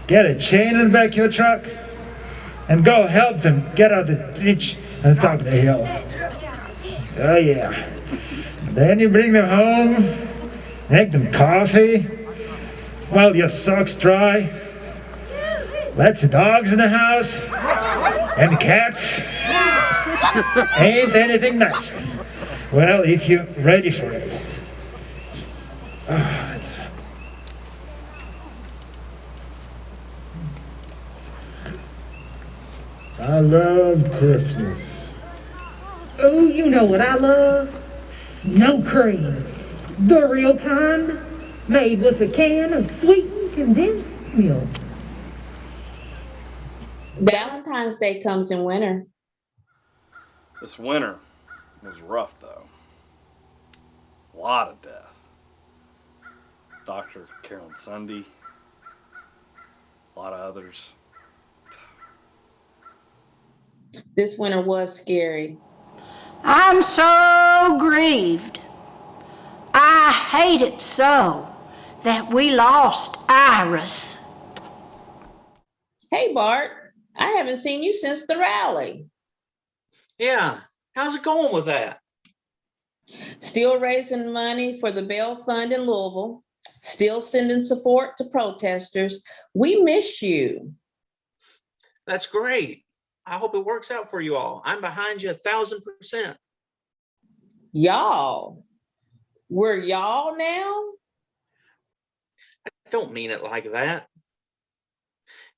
get a chain in the back of your truck, and go help them get out of the ditch on the top of the hill. Oh yeah. Then you bring them home, make them coffee, while your socks dry. Let the dogs in the house, and the cats. Ain't anything nicer. Well, if you're ready for it. Oh, it's... I love Christmas. Oh, you know what I love? Snow cream. The real kind, made with a can of sweetened condensed milk. Valentine's Day comes in winter. This winter was rough, though. A lot of death. Dr. Carolyn Sunday, a lot of others. This winter was scary. I'm so grieved. I hate it so that we lost Iris. Hey, Bart, I haven't seen you since the rally. Yeah, how's it going with that? Still raising money for the bail fund in Louisville. Still sending support to protesters. We miss you. That's great. I hope it works out for you all. I'm behind you 1,000%. Y'all? We're y'all now? I don't mean it like that.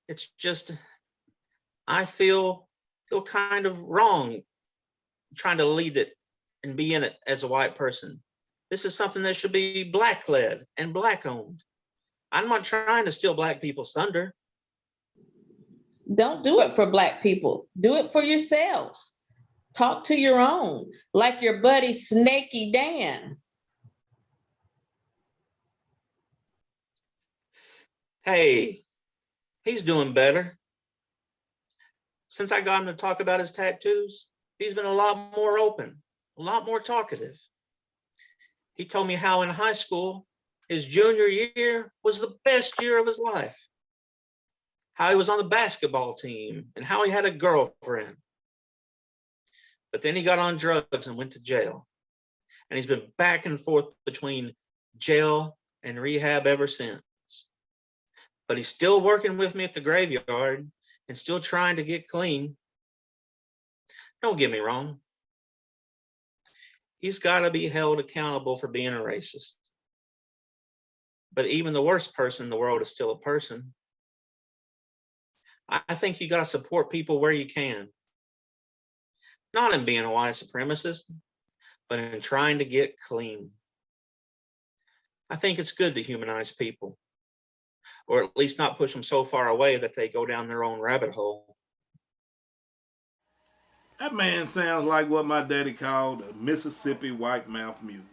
It's just, I feel kind of wrong trying to lead it and be in it as a white person. This is something that should be black-led and black-owned. I'm not trying to steal black people's thunder. Don't do it for black people. Do it for yourselves. Talk to your own, like your buddy Snaky Dan. Hey, he's doing better. Since I got him to talk about his tattoos, he's been a lot more open, a lot more talkative. He told me how in high school, his junior year was the best year of his life. How he was on the basketball team and how he had a girlfriend. But then he got on drugs and went to jail. And he's been back and forth between jail and rehab ever since. But he's still working with me at the graveyard and still trying to get clean. Don't get me wrong. He's got to be held accountable for being a racist. But even the worst person in the world is still a person. I think you got to support people where you can. Not in being a white supremacist, but in trying to get clean. I think it's good to humanize people, or at least not push them so far away that they go down their own rabbit hole. That man sounds like what my daddy called a Mississippi white mouth mute.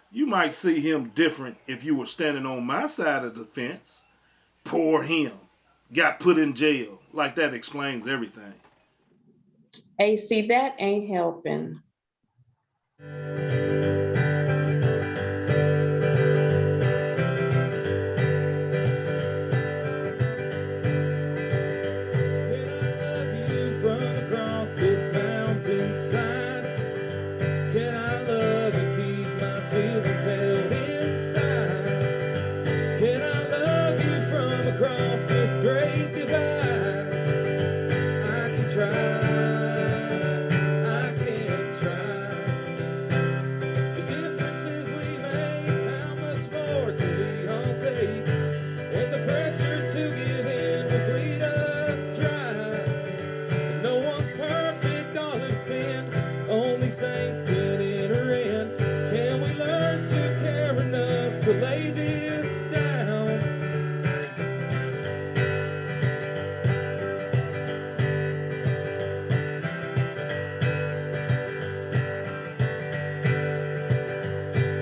You might see him different if you were standing on my side of the fence. Poor him. Got put in jail. Like that explains everything. AC, that ain't helping.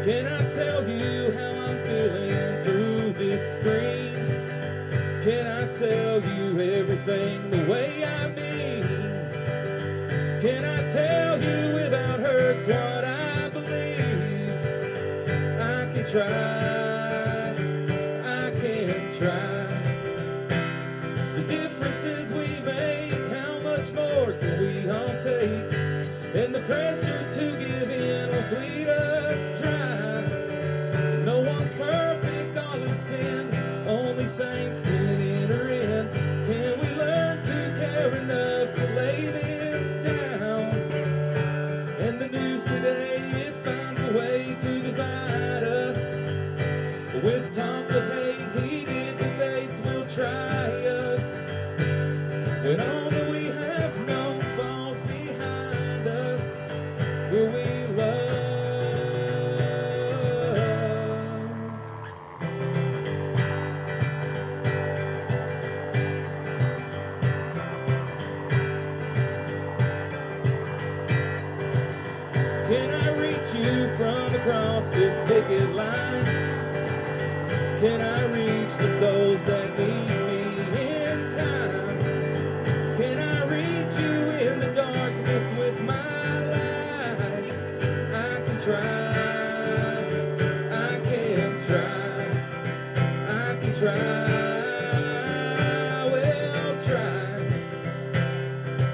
Can I tell you how I'm feeling through this screen? Can I tell you everything the way I mean? Can I tell you without hurts what I believe? I can try, I can try. The differences we make, how much more can we all take? And the pressure to give in will bleed us dry. No one's perfect, all have sinned. Only saints can enter in. Can we learn to care enough to lay this down? And the news today, it finds a way to divide us. With talk of hate, heated debates will try us. When all that we have known falls behind us, will we love? picket line? Can I reach the souls that need me in time? Can I reach you in the darkness with my light? I can try, I can try, I can try, well try.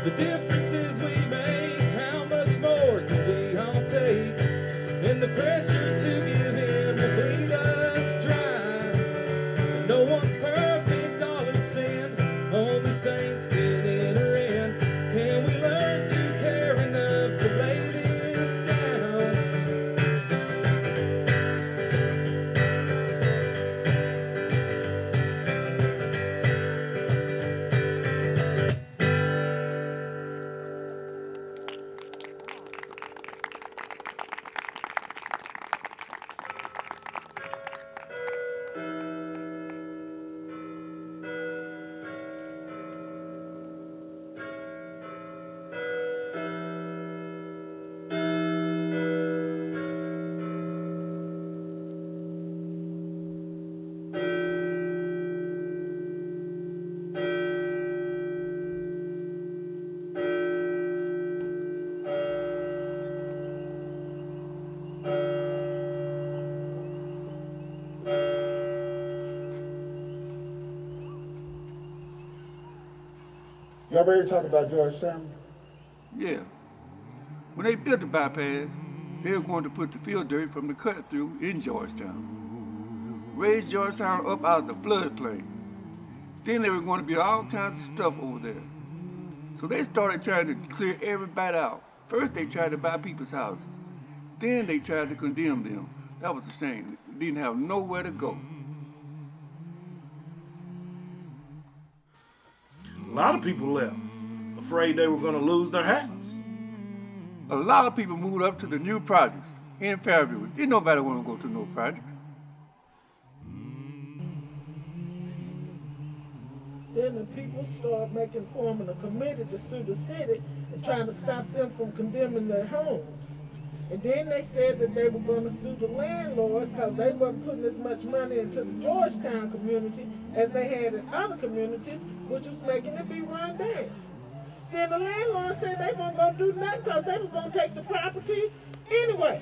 The differences we make, how much more can we all take? And the pressure to give in will bleed us dry. And no one's perfect, all have sinned, only saints can enter in. Can we learn to care enough to lay this down? Y'all ready to talk about Georgetown? Yeah. When they built the bypass, they were going to put the fill dirt from the cut through in Georgetown. Raise Georgetown up out of the floodplain. Then they were going to build all kinds of stuff over there. So they started trying to clear everybody out. First they tried to buy people's houses. Then they tried to condemn them. That was a shame. They didn't have nowhere to go. A lot of people left, afraid they were going to lose their house. A lot of people moved up to the new projects in Fairview. Didn't nobody want to go to no projects. Then the people start forming a committee to sue the city and trying to stop them from condemning their homes. And then they said that they were going to sue the landlords because they wasn't putting as much money into the Georgetown community as they had in other communities, which was making it be run down. Then the landlord said they weren't going to do nothing because they was going to take the property anyway.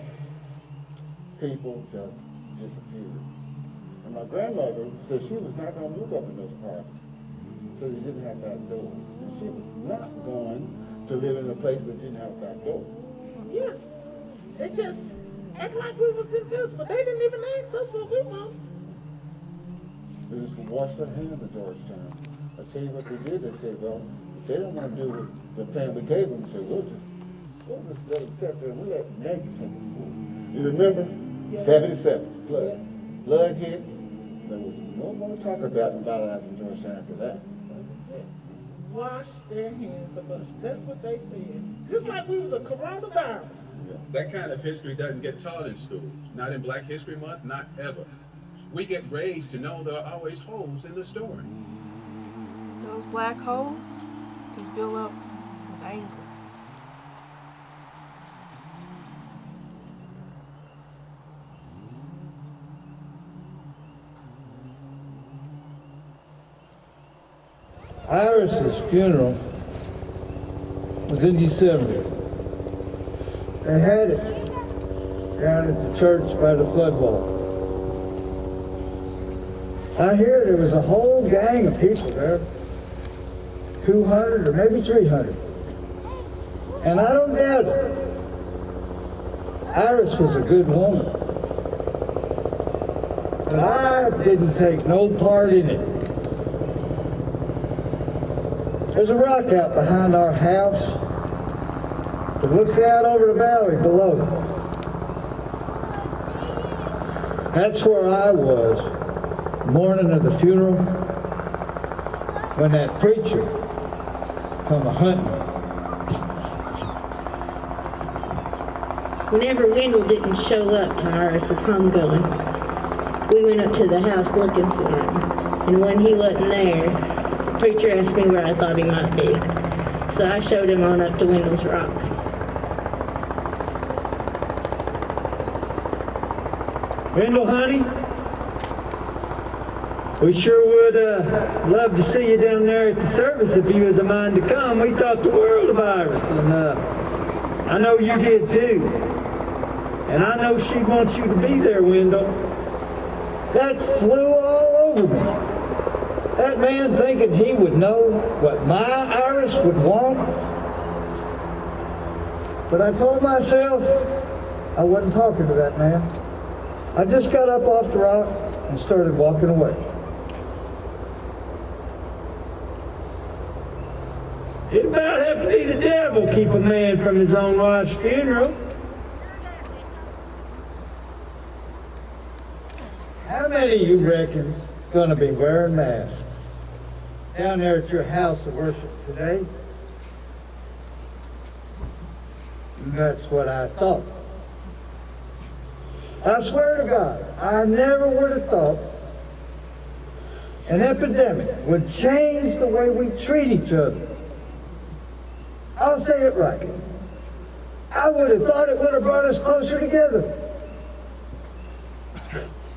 People just disappeared. And my grandmother said she was not going to move up in those properties, so they didn't have back doors. And she was not going to live in a place that didn't have back doors. Yeah. They just act like we was in this, but they didn't even ask us what we want. They just washed their hands of Georgetown. I tell you what they did, they said, well, if they don't want to do the plan we gave them, they said, we'll just let them sit there and we'll let Yankee take the school. You remember? Yeah. 77, flood. Yeah. Flood hit. There was no more talk about revitalizing Georgetown after that. Wash their hands of us. That's what they said. Just like we was a coronavirus. That kind of history doesn't get taught in schools. Not in Black History Month, not ever. We get raised to know there are always holes in the story. Those black holes can fill up with anger. Iris's funeral was in December. They had it down at the church by the flood wall. I hear there was a whole gang of people there, 200 or maybe 300. And I don't doubt it. Iris was a good woman. But I didn't take no part in it. There's a rock out behind our house that looks out over the valley below. That's where I was, morning of the funeral, when that preacher come a-hunting. Whenever Wendell didn't show up to Iris's homegoing, we went up to the house looking for him. And when he wasn't there, the preacher asked me where I thought he might be. So I showed him on up to Wendell's Rock. Wendell, honey, we sure would love to see you down there at the service if you was a mind to come. We thought the world of Iris, and I know you did too. And I know she wants you to be there, Wendell. That flew all over me. That man thinking he would know what my Iris would want. But I told myself I wasn't talking to that man. I just got up off the rock and started walking away. It'd about have to be the devil keep a man from his own wife's funeral. How many of you reckon's gonna be wearing masks down there at your house of worship today? That's what I thought. I swear to God, I never would have thought an epidemic would change the way we treat each other. I'll say it right. I would have thought it would have brought us closer together.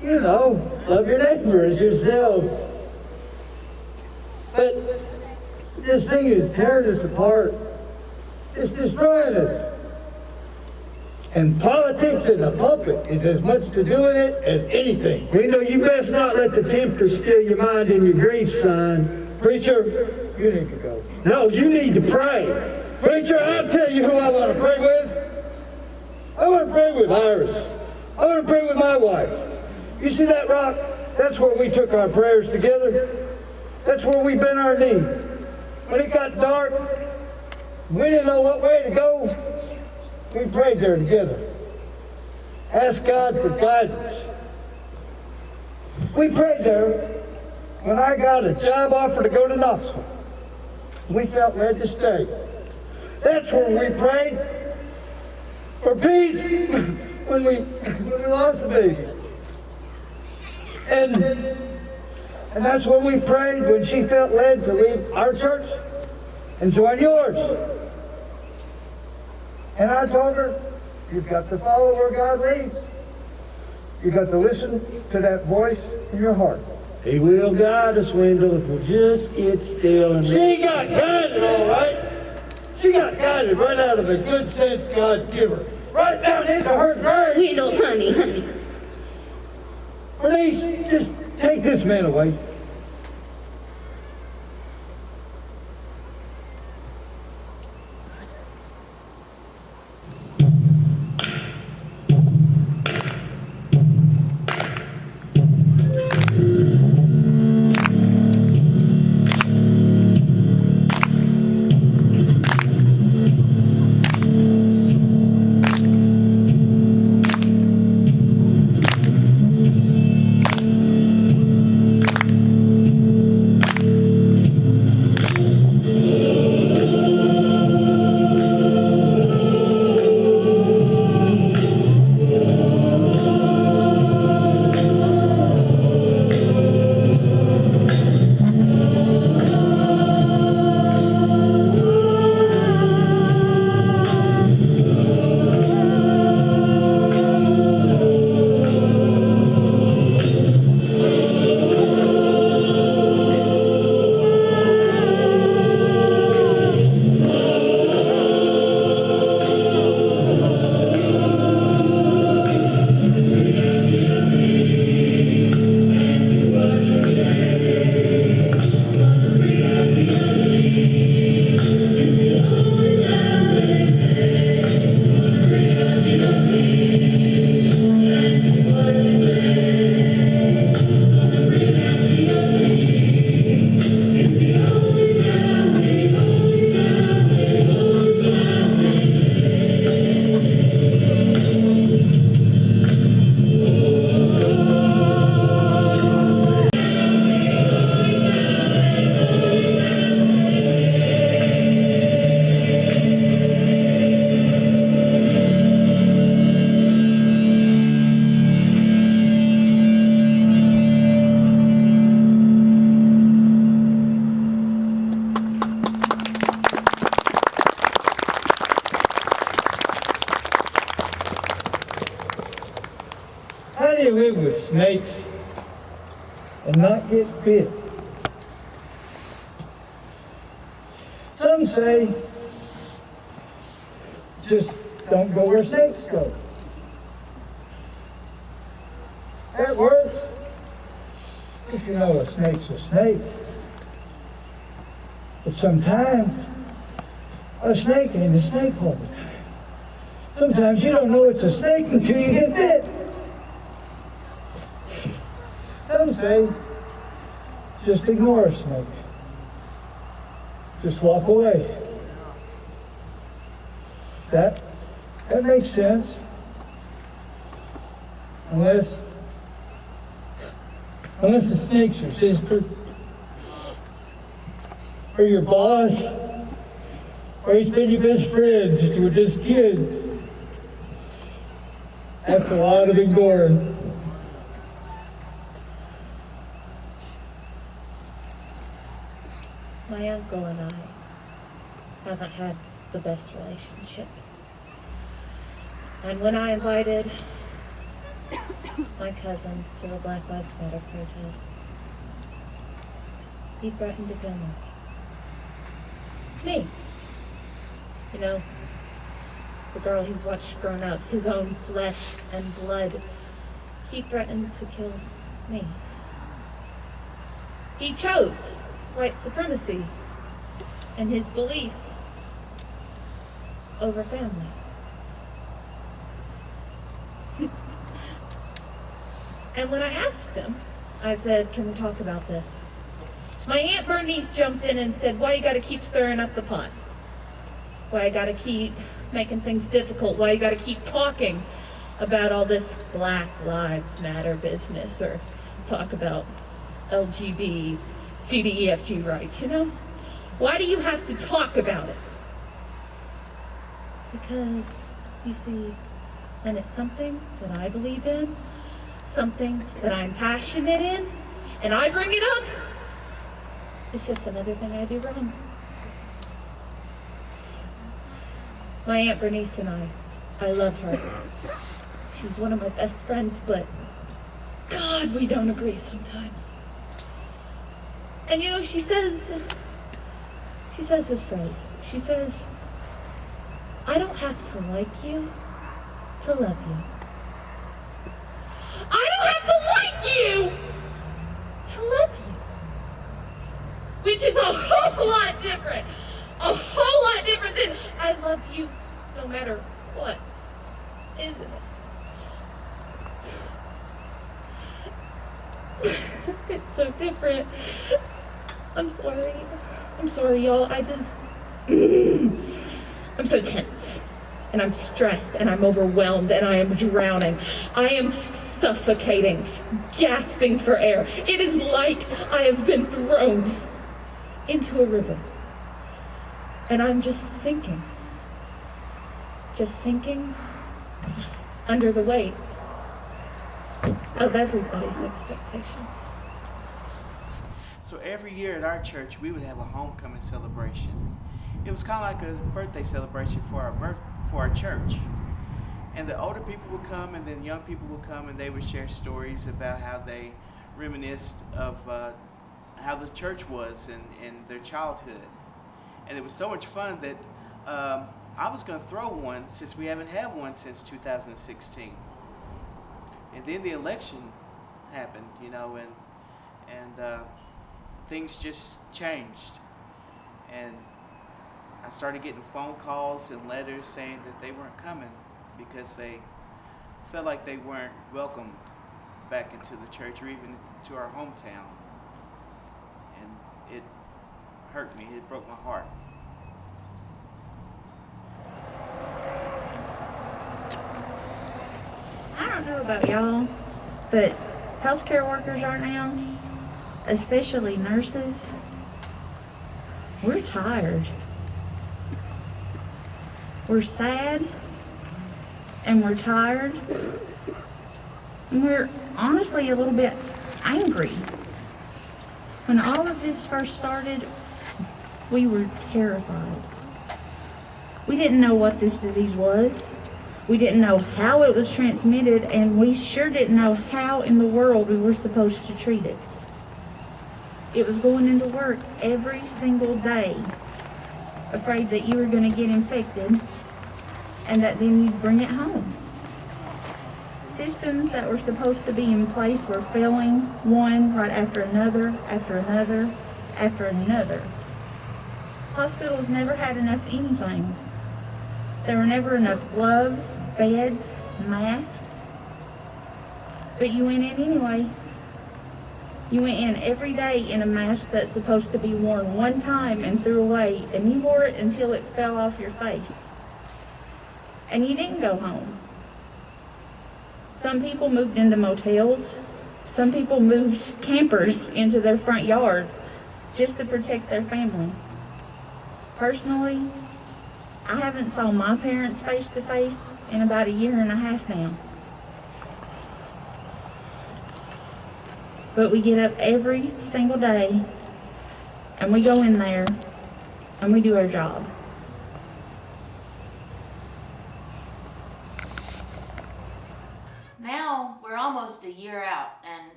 You know, love your neighbor as yourself. But this thing is tearing us apart. It's destroying us. And politics in the pulpit is as much to do with it as anything. Wendell, you best not let the tempter steal your mind and your grief, son. Preacher, you need to go. No, you need to pray. Preacher, I'll tell you who I want to pray with. I want to pray with Iris. I want to pray with my wife. You see that rock? That's where we took our prayers together. That's where we bent our knee. When it got dark, we didn't know what way to go. We prayed there together. Asked God for guidance. We prayed there when I got a job offer to go to Knoxville. We felt led to stay. That's where we prayed for peace when we lost the baby. And that's when we prayed when she felt led to leave our church and join yours. And I told her, you've got to follow where God leads. You've got to listen to that voice in your heart. He will guide us, Wendell, if we'll just get still and She got guided, all right. She got guided right out of the good sense God gave her. Right down into her grave. Wendell, honey. Bernice, just take this man away. live with snakes and not get bit? Some say, just don't go where snakes go. That works if you know a snake's a snake. But sometimes a snake ain't a snake all the time. Sometimes you don't know it's a snake until you get bit. Some say, just ignore a snake. Just walk away. That makes sense. Unless the snake's your sister, or your boss, or he's been your best friend since you were just kids. That's a lot of ignoring. My uncle and I haven't had the best relationship. And when I invited my cousins to the Black Lives Matter protest, he threatened to kill me. Me. You know, the girl he's watched grown up, his own flesh and blood. He threatened to kill me. He chose white supremacy and his beliefs over family. And when I asked him, I said, can we talk about this? My Aunt Bernice jumped in and said, why you gotta keep stirring up the pot? Why you gotta keep making things difficult? Why you gotta keep talking about all this Black Lives Matter business, or talk about LGBT, CDEFG rights, you know? Why do you have to talk about it? Because, you see, and it's something that I believe in, something that I'm passionate in, and I bring it up, it's just another thing I do wrong. My Aunt Bernice and I love her. She's one of my best friends, but God, we don't agree sometimes. And you know, she says this phrase. She says, I don't have to like you to love you. I don't have to like you to love you. Which is a whole lot different. A whole lot different than I love you no matter what, isn't it? It's so different. I'm sorry. I'm sorry, y'all. I'm so tense. And I'm stressed, and I'm overwhelmed, and I am drowning. I am suffocating, gasping for air. It is like I have been thrown into a river. And I'm just sinking under the weight of everybody's expectations. So every year at our church, we would have a homecoming celebration. It was kind of like a birthday celebration for our church. And the older people would come, and then young people would come, and they would share stories about how they reminisced of how the church was in their childhood. And it was so much fun that I was going to throw one, since we haven't had one since 2016. And then the election happened, you know, and things just changed. And I started getting phone calls and letters saying that they weren't coming because they felt like they weren't welcomed back into the church or even to our hometown. And it hurt me. It broke my heart. I don't know about y'all, but healthcare workers right now, especially nurses, we're tired. We're sad, and we're tired, and we're honestly a little bit angry. When all of this first started, we were terrified. We didn't know what this disease was. We didn't know how it was transmitted, and we sure didn't know how in the world we were supposed to treat it. It was going into work every single day, afraid that you were going to get infected and that then you'd bring it home. Systems that were supposed to be in place were failing, one right after another, after another, after another. Hospitals never had enough anything. There were never enough gloves, beds, masks. But you went in anyway. You went in every day in a mask that's supposed to be worn one time and threw away, and you wore it until it fell off your face. And you didn't go home. Some people moved into motels. Some people moved campers into their front yard just to protect their family. Personally, I haven't saw my parents face to face in about 1.5 years now. But we get up every single day and we go in there and we do our job. Now we're almost a year out and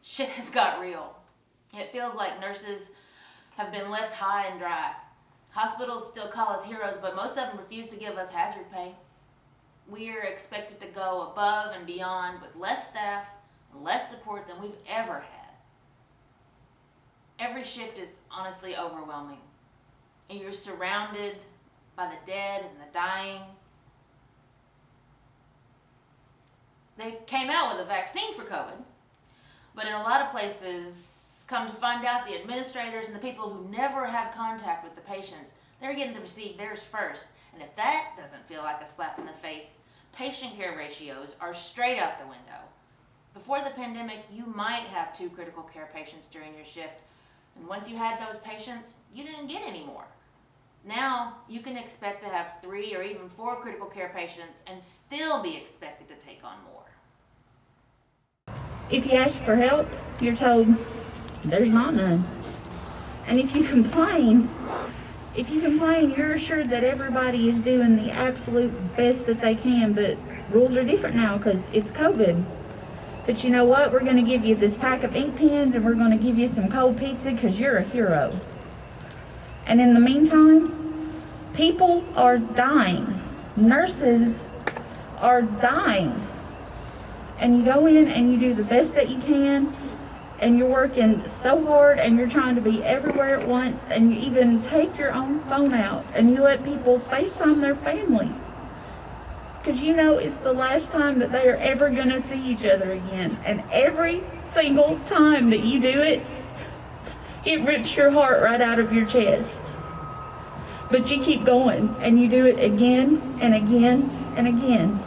shit has got real. It feels like nurses have been left high and dry. Hospitals still call us heroes, but most of them refuse to give us hazard pay. We are expected to go above and beyond with less staff, less support than we've ever had. Every shift is honestly overwhelming. And you're surrounded by the dead and the dying. They came out with a vaccine for COVID, but in a lot of places, come to find out, the administrators and the people who never have contact with the patients, they're getting to receive theirs first. And if that doesn't feel like a slap in the face, patient care ratios are straight out the window. Before the pandemic, you might have 2 critical care patients during your shift, and once you had those patients, you didn't get any more. Now, you can expect to have 3 or even 4 critical care patients and still be expected to take on more. If you ask for help, you're told there's not none. And if you complain, you're assured that everybody is doing the absolute best that they can, but rules are different now because it's COVID. But you know what? We're going to give you this pack of ink pens and we're going to give you some cold pizza because you're a hero. And in the meantime, people are dying. Nurses are dying. And you go in and you do the best that you can, and you're working so hard and you're trying to be everywhere at once, and you even take your own phone out and you let people FaceTime their family. Because you know it's the last time that they are ever going to see each other again. And every single time that you do it, it rips your heart right out of your chest. But you keep going and you do it again and again and again.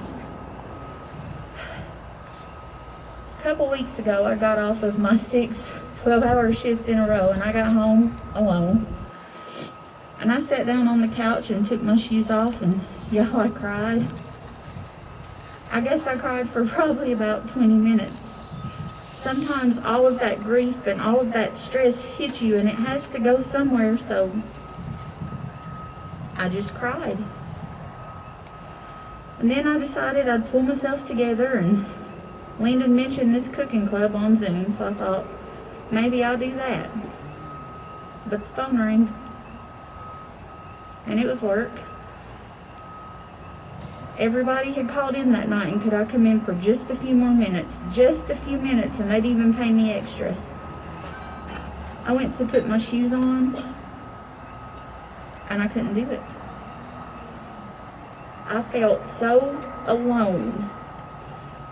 A couple weeks ago, I got off of my 6 12-hour shift in a row, and I got home alone. And I sat down on the couch and took my shoes off, and y'all, I cried. I guess I cried for probably about 20 minutes. Sometimes all of that grief and all of that stress hits you, and it has to go somewhere, so I just cried. And then I decided I'd pull myself together, and Landon mentioned this cooking club on Zoom, so I thought, maybe I'll do that. But the phone rang, and it was work. Everybody had called in that night, and could I come in for just a few more minutes? Just a few minutes, and they'd even pay me extra. I went to put my shoes on, and I couldn't do it. I felt so alone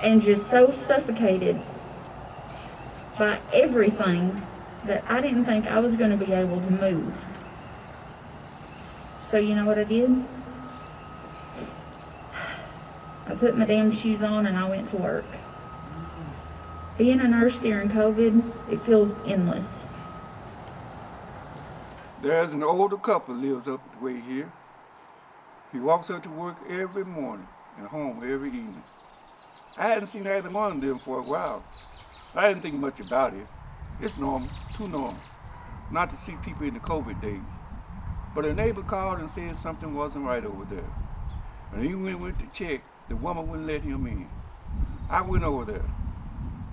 and just so suffocated by everything that I didn't think I was going to be able to move. So you know what I did? I put my damn shoes on and I went to work. Being a nurse during COVID, it feels endless. There's an older couple lives up the way here. He walks up to work every morning and home every evening. I hadn't seen either one of them for a while. I didn't think much about it. It's normal, too normal, not to see people in the COVID days. But a neighbor called and said something wasn't right over there. And he went to check, The woman wouldn't let him in. I went over there.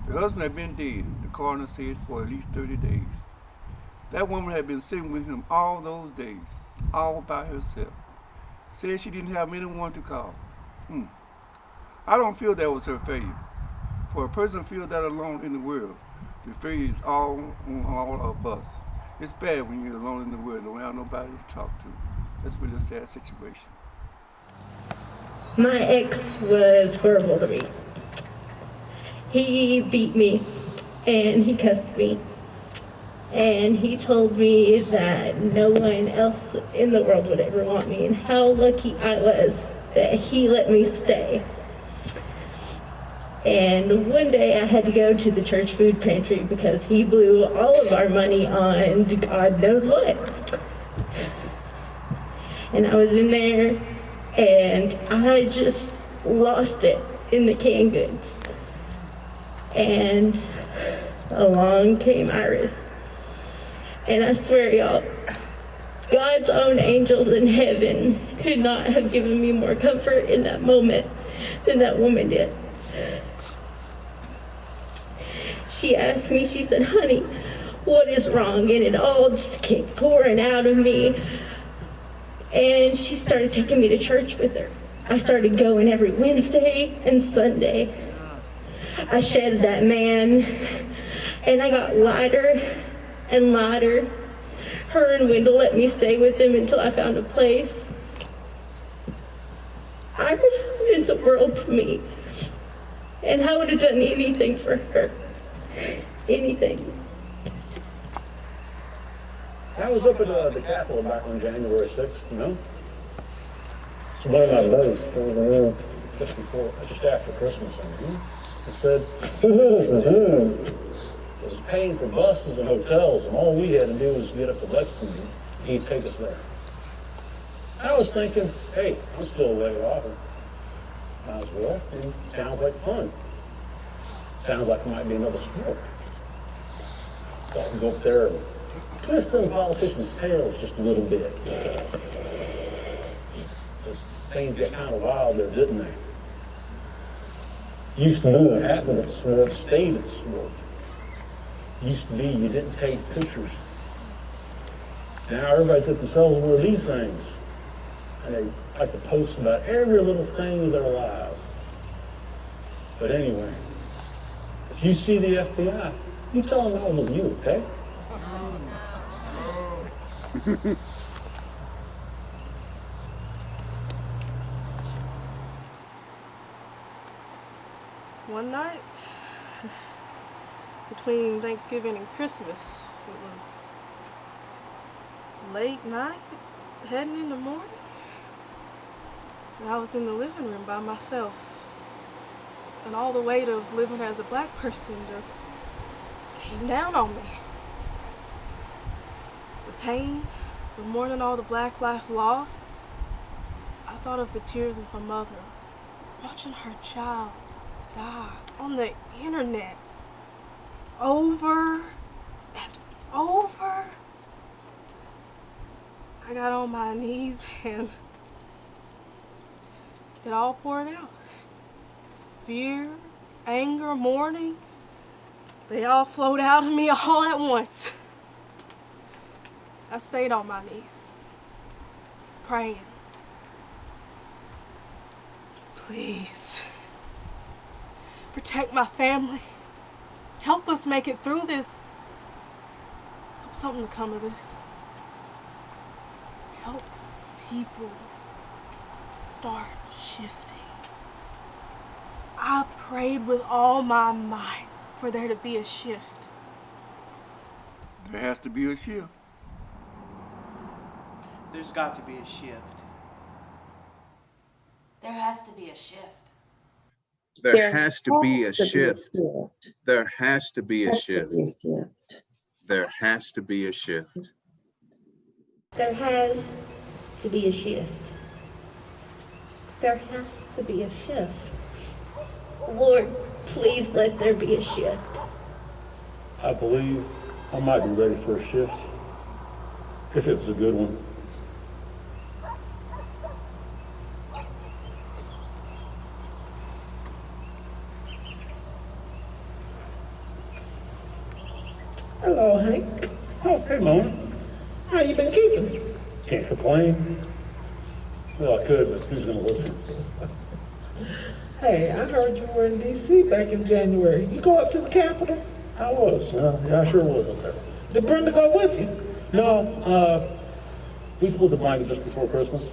The husband had been dead, the coroner said, for at least 30 days. That woman had been sitting with him all those days, all by herself. Said she didn't have anyone to call. I don't feel that was her failure. For a person to feel that alone in the world, the failure is all on all of us. It's bad when you're alone in the world, don't have nobody to talk to. That's really a sad situation. My ex was horrible to me. He beat me and he cussed me. And he told me that no one else in the world would ever want me and how lucky I was that he let me stay. And one day I had to go to the church food pantry because he blew all of our money on God knows what. And I was in there and I just lost it in the canned goods. And along came Iris. And I swear, y'all, God's own angels in heaven could not have given me more comfort in that moment than that woman did. She asked me, she said, honey, what is wrong? And it all just came pouring out of me. And she started taking me to church with her. I started going every Wednesday and Sunday. I shedded that man, and I got lighter and lighter. Her and Wendell let me stay with them until I found a place. Iris meant the world to me, and I would have done anything for her. Anything. I was up at the Capitol back on January 6th, you know? It's one of my days, just after Christmas. It said, it was paying for buses and hotels, and all we had to do was get up to Lexington, and he'd take us there. I was thinking, hey, I'm still way off. Might as well. It sounds like fun. Sounds like it might be another sport. So I can go up there and twist them politicians' tails just a little bit. Things got kind of wild there, didn't they? Used to be what happened if a sport stayed at the sport. Used to be you didn't take pictures. Now everybody took themselves one of these things. And they like to post about every little thing of their lives. But anyway, if you see the FBI, you tell them I was with you, okay? One night, between Thanksgiving and Christmas, it was late night, heading in the morning, and I was in the living room by myself, and all the weight of living as a black person just came down on me. The pain of mourning all the black life lost, I thought of the tears of my mother, watching her child die on the internet over and over. I got on my knees and it all poured out. Fear, anger, mourning, they all flowed out of me all at once. I stayed on my knees, praying. Please, protect my family. Help us make it through this. Help something to come of this. Help people start shifting. I prayed with all my might for there to be a shift. There has to be a shift. There's got to be a shift. There has to be a shift. There has to be a shift. There has to be a shift. There has to be a shift. There has to be a shift. There has to be a shift. Lord, please let there be a shift. I believe I might be ready for a shift, if it was a good one. Hey, Mona. How you been keeping? Can't complain. Well, I could, but who's gonna listen? Hey, I heard you were in D.C. back in January. You go up to the Capitol? I was. Yeah, I sure was up there. Did Brenda go with you? No, we split the blanket just before Christmas.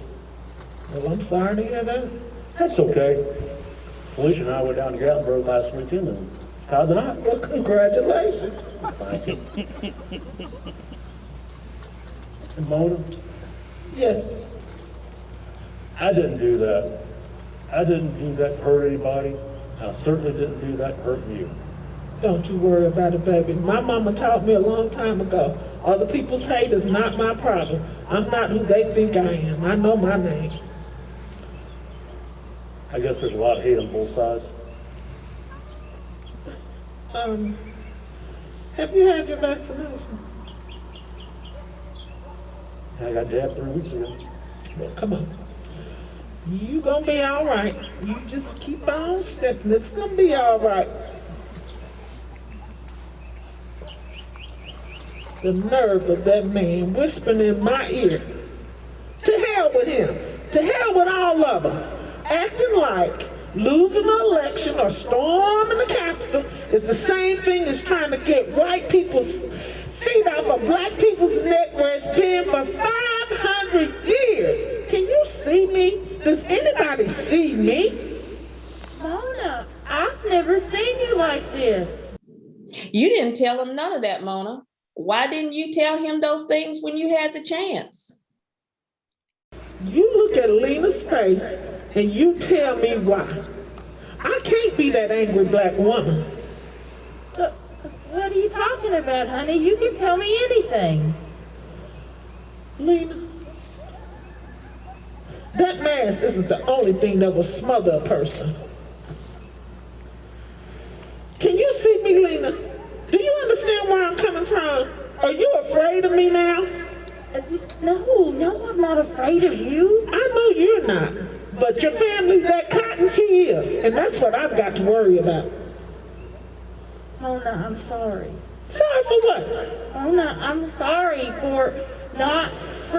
Well, I'm sorry to hear that. That's okay. Felicia and I went down to Gatlinburg last weekend and tied the knot. Well, congratulations. Thank you. And Mona, Yes. I didn't do that. I didn't do that to hurt anybody. I certainly didn't do that to hurt you. Don't you worry about it, baby. My mama taught me a long time ago, other people's hate is not my problem. I'm not who they think I am. I know my name. I guess there's a lot of hate on both sides. Have you had your vaccination? I got jabbed 3 weeks ago. Well, come on. You gonna be all right. You just keep on stepping. It's gonna be all right. The nerve of that man whispering in my ear. To hell with him. To hell with all of them. Acting like losing an election or storming the Capitol is the same thing as trying to get white people's feet off of black people's neck where it's been for 500 years. Can you see me? Does anybody see me? Mona, I've never seen you like this. You didn't tell him none of that, Mona. Why didn't you tell him those things when you had the chance? You look at Lena's face and you tell me why. I can't be that angry black woman. What are you talking about, honey? You can tell me anything. Lena, that mask isn't the only thing that will smother a person. Can you see me, Lena? Do you understand where I'm coming from? Are you afraid of me now? No, I'm not afraid of you. I know you're not, but your family, that Cotton, he is, and that's what I've got to worry about. Mona, I'm sorry. Sorry for what? Mona, I'm sorry for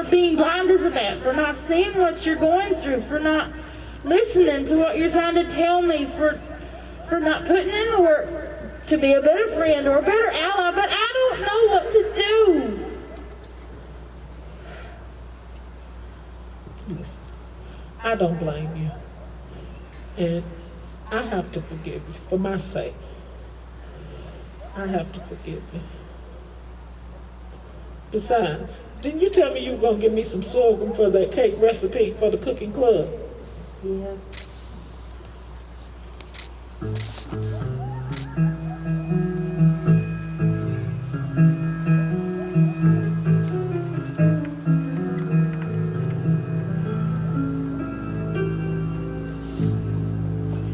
being blind as a bat, for not seeing what you're going through, for not listening to what you're trying to tell me, for not putting in the work to be a better friend or a better ally, but I don't know what to do. Listen, I don't blame you. And I have to forgive you for my sake. I have to forgive you. Besides, didn't you tell me you were going to give me some sorghum for that cake recipe for the cooking club? Yeah.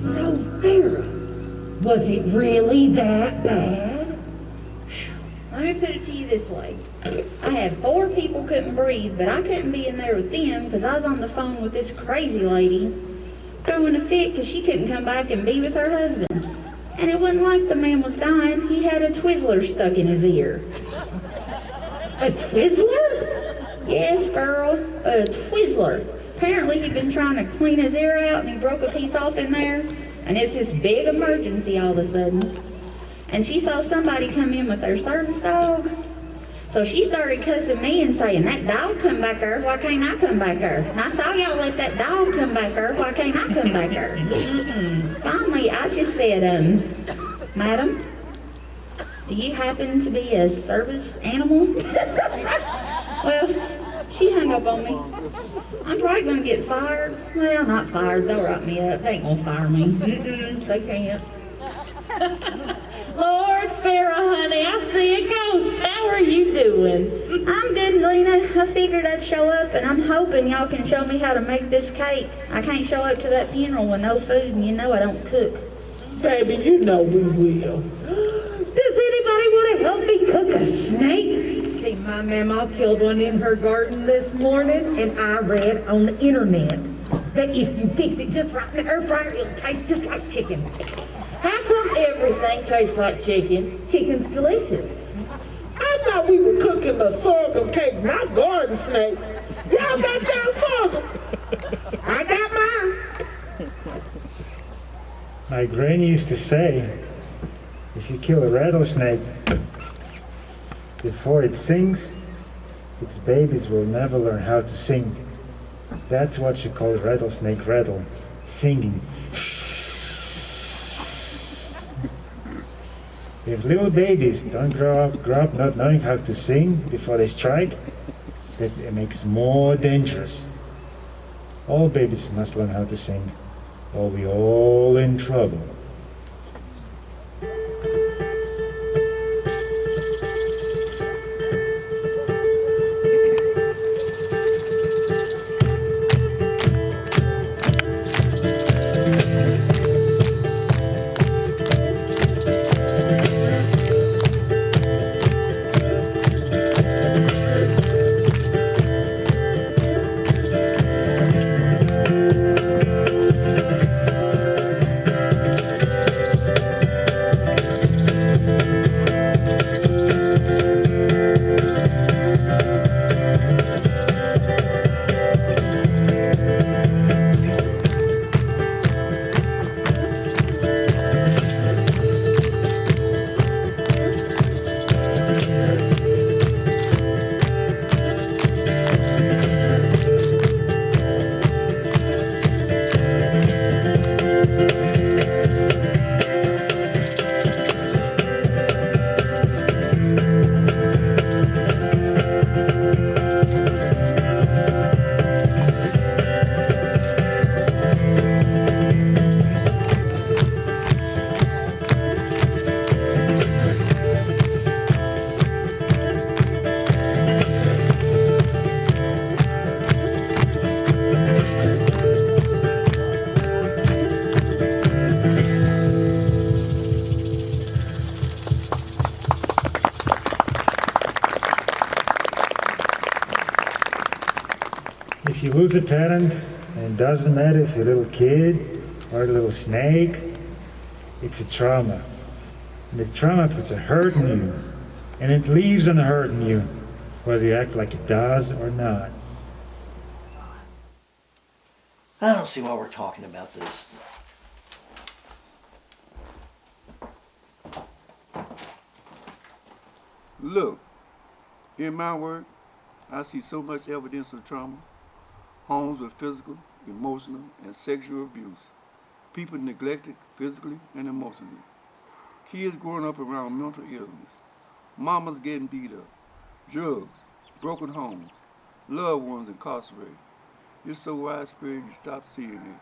So, Vera, was it really that bad? Let me put it to you this way. I had 4 people couldn't breathe, but I couldn't be in there with them because I was on the phone with this crazy lady throwing a fit because she couldn't come back and be with her husband. And it wasn't like the man was dying. He had a Twizzler stuck in his ear. A Twizzler? Yes, girl, a Twizzler. Apparently he'd been trying to clean his ear out and he broke a piece off in there. And it's this big emergency all of a sudden. And she saw somebody come in with their service dog. So she started cussing me and saying, that dog come back there, why can't I come back there? And I saw y'all let that dog come back there, why can't I come back there? Finally, I just said, madam, do you happen to be a service animal? Well, she hung up on me. I'm probably gonna get fired. Well, not fired, they'll write me up. They ain't gonna fire me. They can't. Lord, Farrah, honey, I see a ghost. How are you doing? I'm good, Lena. I figured I'd show up, and I'm hoping y'all can show me how to make this cake. I can't show up to that funeral with no food, and you know I don't cook. Baby, you know we will. Does anybody want to help me cook a snake? See, my mama killed one in her garden this morning, and I read on the internet that if you fix it just right in the air fryer, it'll taste just like chicken. How come everything tastes like chicken? Chicken's delicious. I thought we were here cooking a sorghum cake, my garden snake. Y'all got y'all sorghum. I got mine. My granny used to say, if you kill a rattlesnake before it sings, its babies will never learn how to sing. That's what she called rattlesnake rattle, singing. If little babies don't grow up not knowing how to sing before they strike, that makes more dangerous. All babies must learn how to sing, or we all in trouble. If you lose a parent, and it doesn't matter if you're a little kid or a little snake, it's a trauma. And the trauma puts a hurt in you, and it leaves on a hurt in you, whether you act like it does or not. I don't see why we're talking about this. Look, in my work, I see so much evidence of trauma. Homes with physical, emotional, and sexual abuse. People neglected physically and emotionally. Kids growing up around mental illness. Mamas getting beat up. Drugs, broken homes, loved ones incarcerated. It's so widespread you stop seeing it.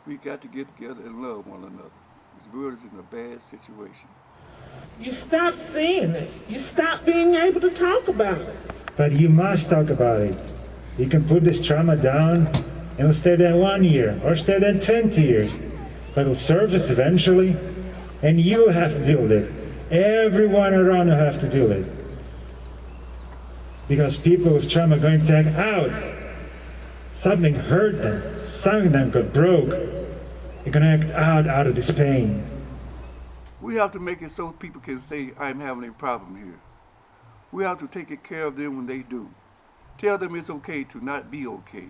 We got to get together and love one another. This world is in a bad situation. You stop seeing it. You stop being able to talk about it. But you must talk about it. You can put this trauma down, and it'll stay there 1 year, or stay there 20 years. But it'll surface eventually, and you will have to deal with it. Everyone around will have to deal with it. Because people with trauma are going to act out. Something hurt them, something them got broke. They're going to act out of this pain. We have to make it so people can say, I'm having a problem here. We have to take care of them when they do. Tell them it's okay to not be okay.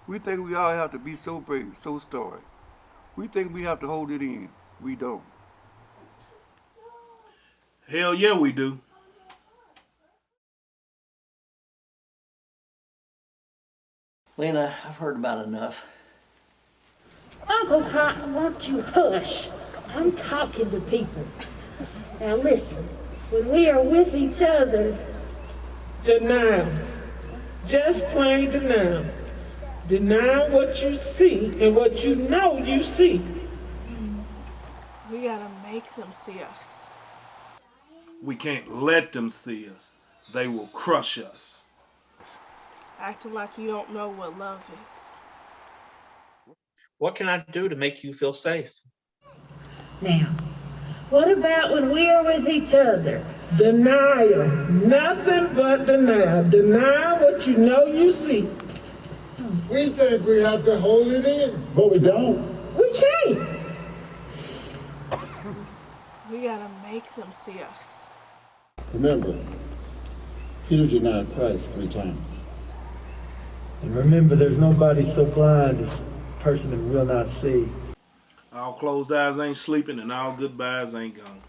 We think we all have to be so brave, so stoic. We think we have to hold it in. We don't. Hell yeah, we do. Lena, I've heard about enough. Uncle Cotton, won't you hush? I'm talking to people. Now listen, when we are with each other, Denial. Just plain denial. Deny what you see and what you know you see. We gotta make them see us. We can't let them see us. They will crush us. Acting like you don't know what love is. What can I do to make you feel safe? now, what about when we are with each other? Denial. Nothing but denial. Deny what you know you see. We think we have to hold it in, but we don't. We can't. We gotta make them see us. Remember, Peter denied Christ 3 times. And remember, there's nobody so blind as a person who will not see. All closed eyes ain't sleeping and all goodbyes ain't gone.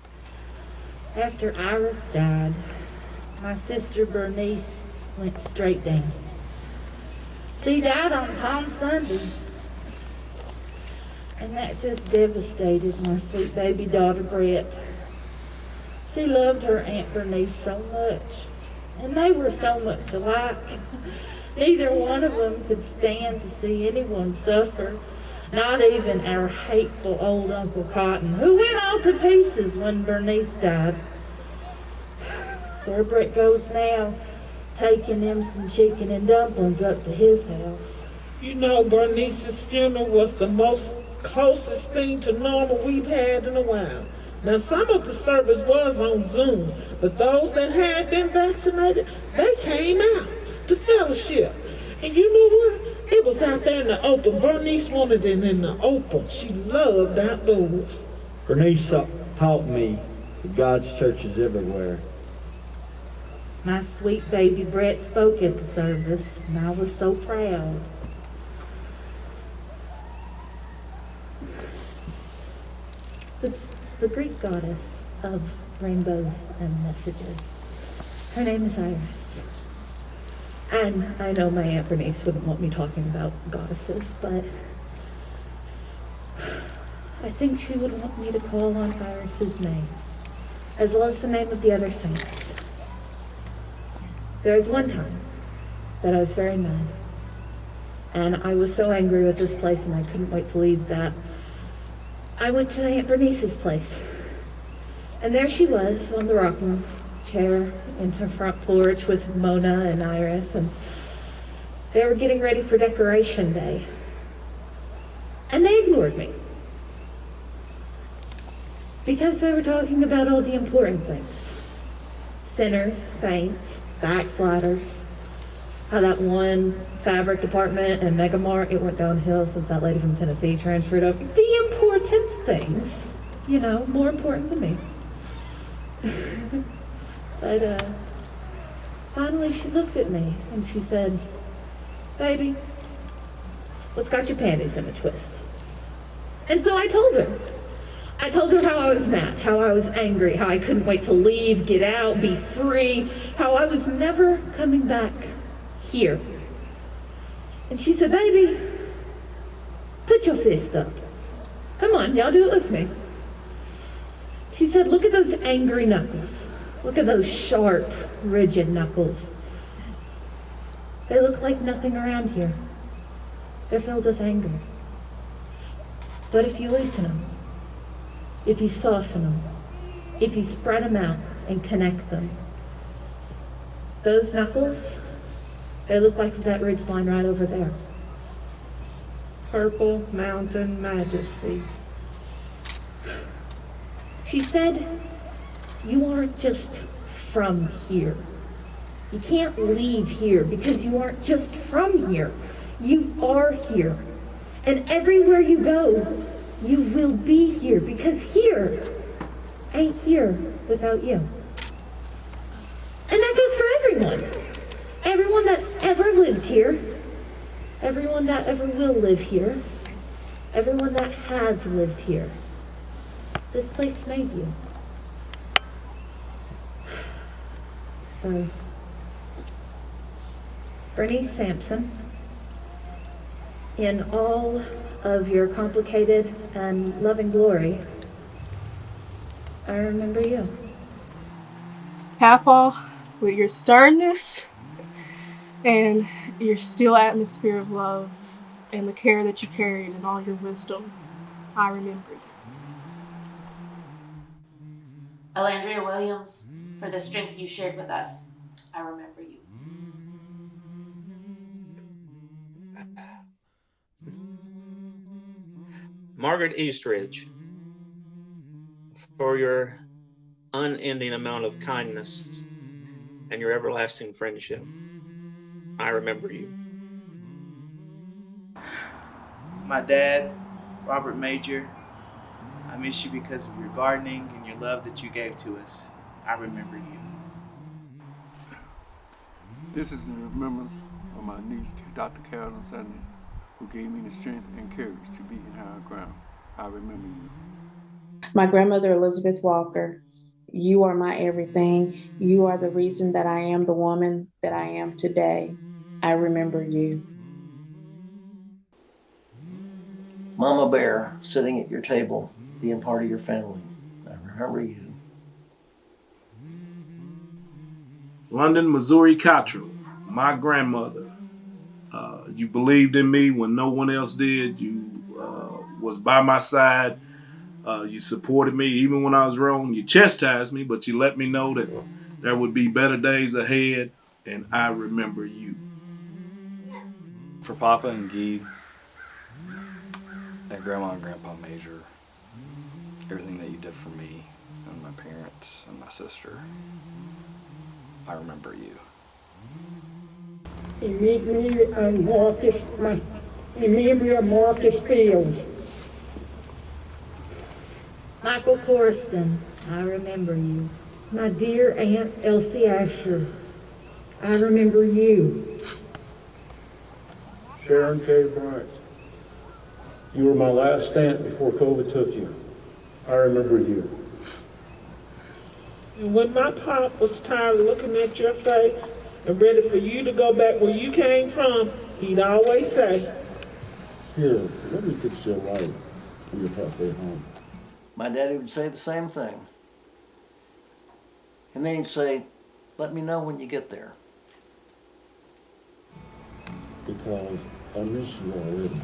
After Iris died, my sister Bernice went straight down. She died on Palm Sunday. And that just devastated my sweet baby daughter Brett. She loved her Aunt Bernice so much. And they were so much alike. Neither one of them could stand to see anyone suffer. Not even our hateful old Uncle Cotton, who went all to pieces when Bernice died. There Brett goes now, taking them some chicken and dumplings up to his house. You know, Bernice's funeral was the most closest thing to normal we've had in a while. Now, some of the service was on Zoom, but those that had been vaccinated, they came out to fellowship. And you know what? It was out there in the open. Bernice wanted it in the open. She loved outdoors. Bernice taught me that God's church is everywhere. My sweet baby Brett spoke at the service, and I was so proud. The Greek goddess of rainbows and messages. Her name is Iris. And I know my Aunt Bernice wouldn't want me talking about goddesses, but I think she would want me to call on Iris's name, as well as the name of the other saints. There was one time that I was very mad, and I was so angry with this place and I couldn't wait to leave that I went to Aunt Bernice's place. And there she was on the rocking chair in her front porch with Mona and Iris, and they were getting ready for decoration day. And they ignored me. Because they were talking about all the important things. Sinners, saints, backsliders. How that one fabric department and Megamart, it went downhill since that lady from Tennessee transferred over. The important things, you know, more important than me. But finally she looked at me and she said, "Baby, what's got your panties in a twist?" And so I told her. I told her how I was mad, how I was angry, how I couldn't wait to leave, get out, be free, how I was never coming back here. And she said, "Baby, put your fist up. Come on, y'all do it with me." She said, "Look at those angry knuckles. Look at those sharp, rigid knuckles. They look like nothing around here. They're filled with anger. But if you loosen them, if you soften them, if you spread them out and connect them, those knuckles, they look like that ridge line right over there. Purple Mountain Majesty." She said, "You aren't just from here. You can't leave here because you aren't just from here. You are here. And everywhere you go, you will be here because here ain't here without you." And that goes for everyone. Everyone that's ever lived here, everyone that ever will live here, everyone that has lived here. This place made you. So, Bernice Sampson, in all of your complicated and loving glory, I remember you. Papa, with your sternness and your still atmosphere of love and the care that you carried and all your wisdom, I remember you. Alandria Williams, for the strength you shared with us, I remember you. Margaret Eastridge, for your unending amount of kindness and your everlasting friendship, I remember you. My dad, Robert Major, I miss you because of your gardening and your love that you gave to us. I remember you. This is in remembrance of my niece, Dr. Carolyn Sunday, who gave me the strength and courage to be in higher ground. I remember you. My grandmother, Elizabeth Walker, you are my everything. You are the reason that I am the woman that I am today. I remember you. Mama Bear, sitting at your table, being part of your family. I remember you. London, Missouri Cottrell, my grandmother. You believed in me when no one else did. You was by my side. You supported me even when I was wrong. You chastised me, but you let me know that there would be better days ahead, and I remember you. For Papa and Guy, and Grandma and Grandpa Major, everything that you did for me and my parents and my sister, I remember you. He meet me on Marcus, remember Marcus Fields. Michael Corston, I remember you. My dear Aunt Elsie Asher, I remember you. Sharon K. Bryant, you were my last aunt before COVID took you. I remember you. And when my pop was tired of looking at your face and ready for you to go back where you came from, he'd always say, "Here, let me fix your light when you're halfway home." My daddy would say the same thing. And then he'd say, let me know when you get there. Because I miss you already.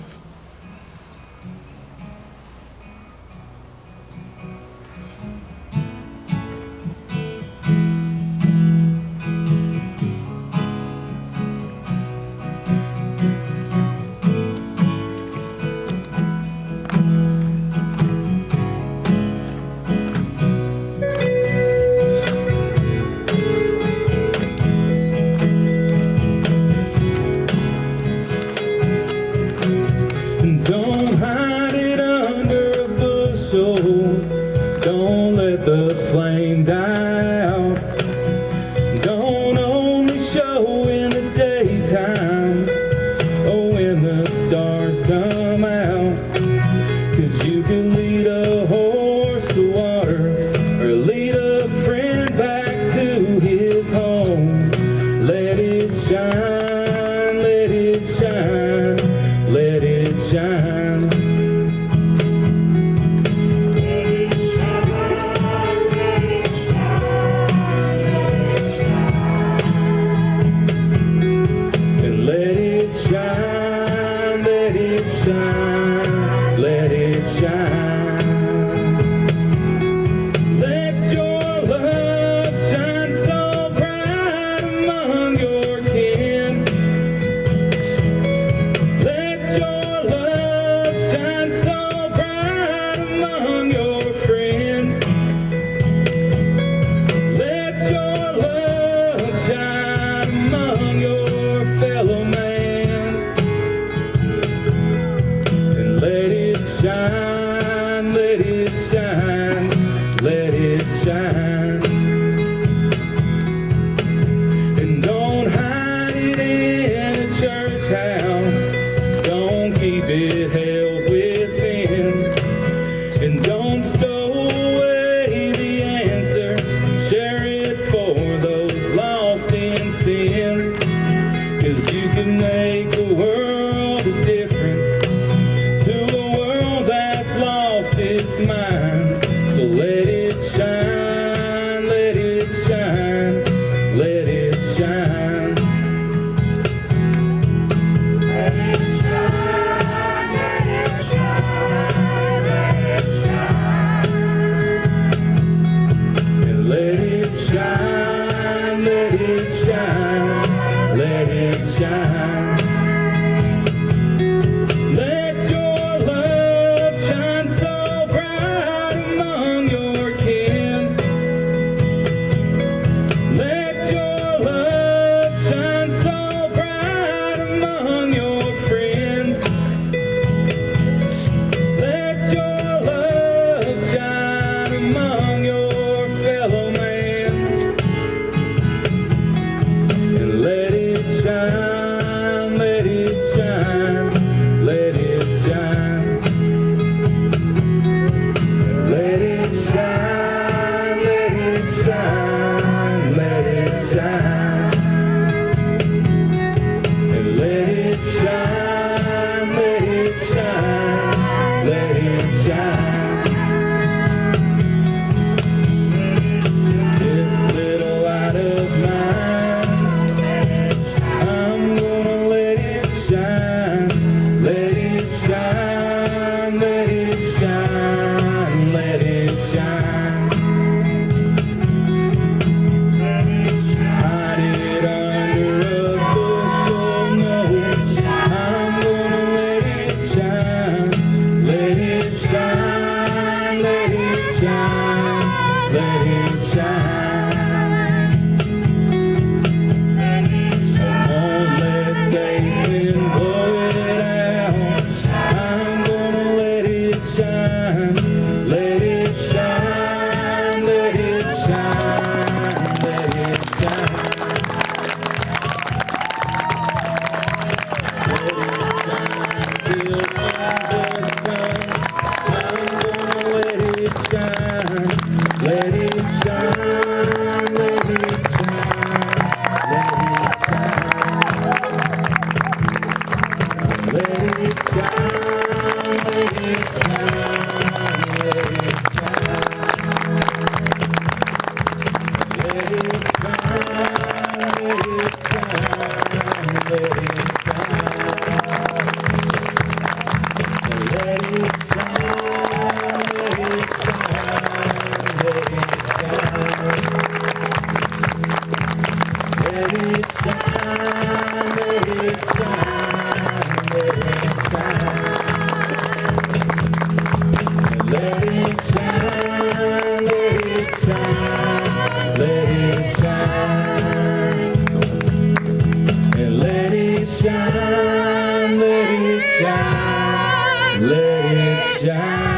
Let it shine.